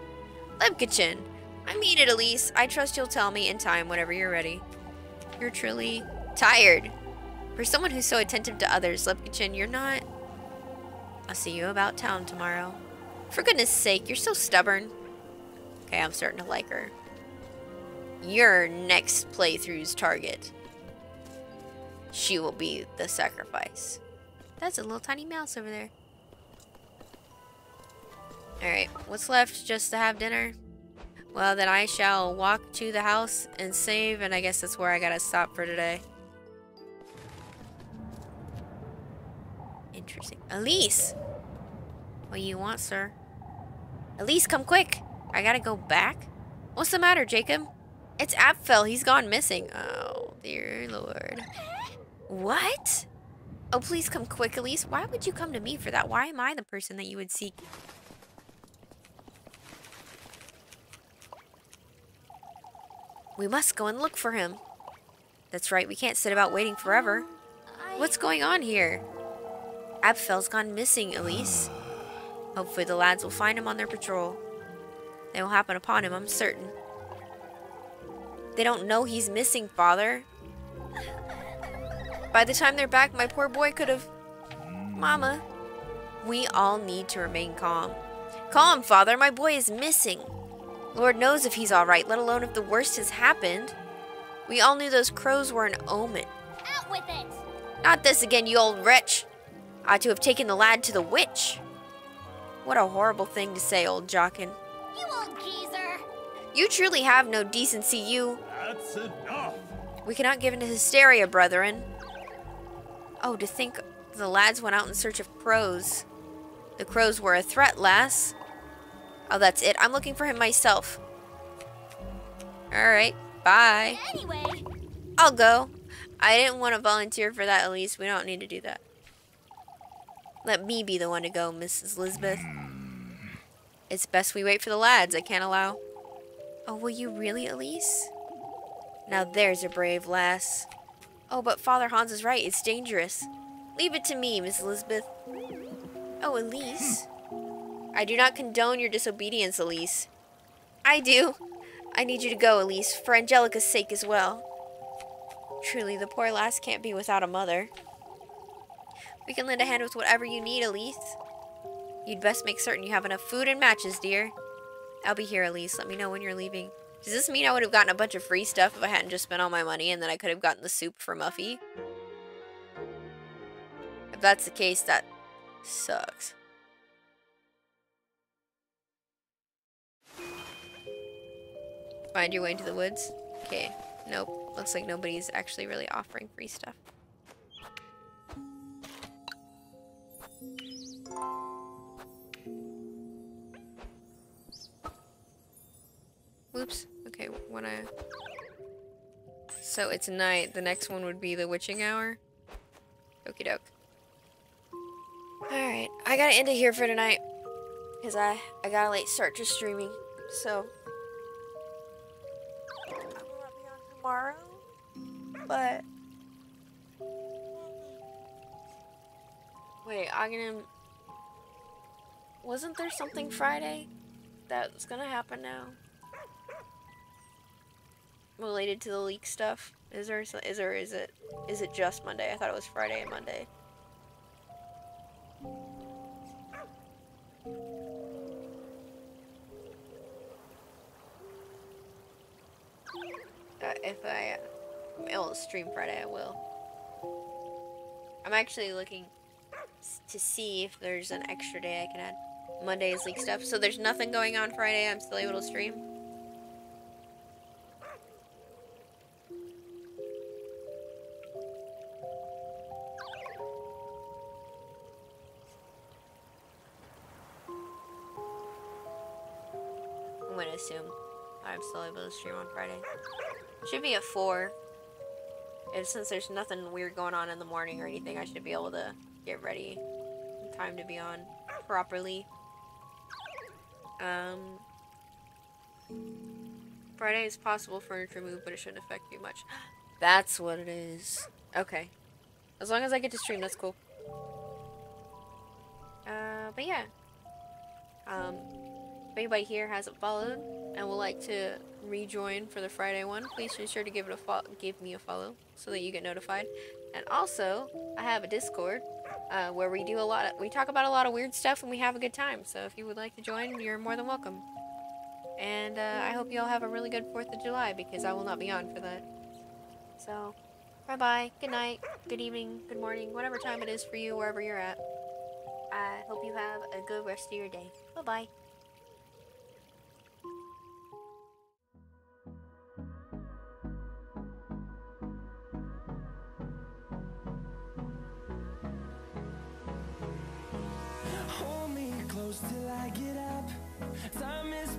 Lebkichin! I mean it, Elise. I trust you'll tell me in time whenever you're ready. You're truly tired. For someone who's so attentive to others, Lebkichin, you're not... I'll see you about town tomorrow. For goodness sake, you're so stubborn. Okay, I'm starting to like her. Your next playthrough's target. She will be the sacrifice. That's a little tiny mouse over there. Alright, what's left? Just to have dinner? Well, then I shall walk to the house and save, and I guess that's where I gotta stop for today. Interesting. Elise! What do you want, sir? Elise, come quick! I gotta go back? What's the matter, Jacob? It's Apfel. He's gone missing. Oh, dear Lord. What? Oh, please come quick, Elise. Why would you come to me for that? Why am I the person that you would seek? We must go and look for him. That's right. We can't sit about waiting forever. What's going on here? Apfel's gone missing, Elise. Hopefully the lads will find him on their patrol. They will happen upon him, I'm certain. They don't know he's missing, Father. By the time they're back, my poor boy could have... Mama. We all need to remain calm. Calm, Father. My boy is missing. Lord knows if he's alright, let alone if the worst has happened. We all knew those crows were an omen. Out with it! Not this again, you old wretch. Ought to have taken the lad to the witch. What a horrible thing to say, old Jockin. You old geezer! You truly have no decency, you. That's enough. We cannot give into hysteria, brethren. Oh, to think the lads went out in search of crows. The crows were a threat, lass. Oh, that's it. I'm looking for him myself. Alright, bye. Anyway, I'll go. I didn't want to volunteer for that, Elise. We don't need to do that. Let me be the one to go, Mrs. Lisbeth. It's best we wait for the lads. I can't allow... Oh, will you really, Elise? Now there's a brave lass. Oh, but Father Hans is right. It's dangerous. Leave it to me, Miss Elizabeth. Oh, Elise. I do not condone your disobedience, Elise. I do. I need you to go, Elise, for Angelica's sake as well. Truly, the poor lass can't be without a mother. We can lend a hand with whatever you need, Elise. You'd best make certain you have enough food and matches, dear. I'll be here, Elise. Let me know when you're leaving. Does this mean I would have gotten a bunch of free stuff if I hadn't just spent all my money and then I could have gotten the soup for Muffy? If that's the case, that sucks. Find your way into the woods? Okay. Nope. Looks like nobody's actually really offering free stuff. Whoops. Okay, when I... So it's night. The next one would be the witching hour. Okie doke. Alright, I gotta end it here for tonight. Because I got a late start to streaming. So, I will not be on tomorrow. But, wait, wasn't there something Friday that's gonna happen now? Related to the leak stuff? Is it just Monday? I thought it was Friday and Monday. If I'm able to stream Friday, I will. I'm actually looking to see if there's an extra day I can add. Monday is leak stuff, so there's nothing going on Friday. I'm still able to stream. I'm gonna assume I'm still able to stream on Friday. Should be at 4. And since there's nothing weird going on in the morning or anything, I should be able to get ready in time to be on properly. Friday is possible furniture move, but it shouldn't affect you much. That's what it is. Okay. As long as I get to stream, that's cool. But yeah. If anybody here hasn't followed and would like to rejoin for the Friday one, please be sure to give me a follow so that you get notified. And also, I have a Discord where we talk about a lot of weird stuff and we have a good time. So if you would like to join, you're more than welcome. And I hope you all have a really good 4th of July because I will not be on for that. So, bye-bye, good night, good evening, good morning, whatever time it is for you, wherever you're at. I hope you have a good rest of your day. Bye-bye. Hold me close till I get up. Time is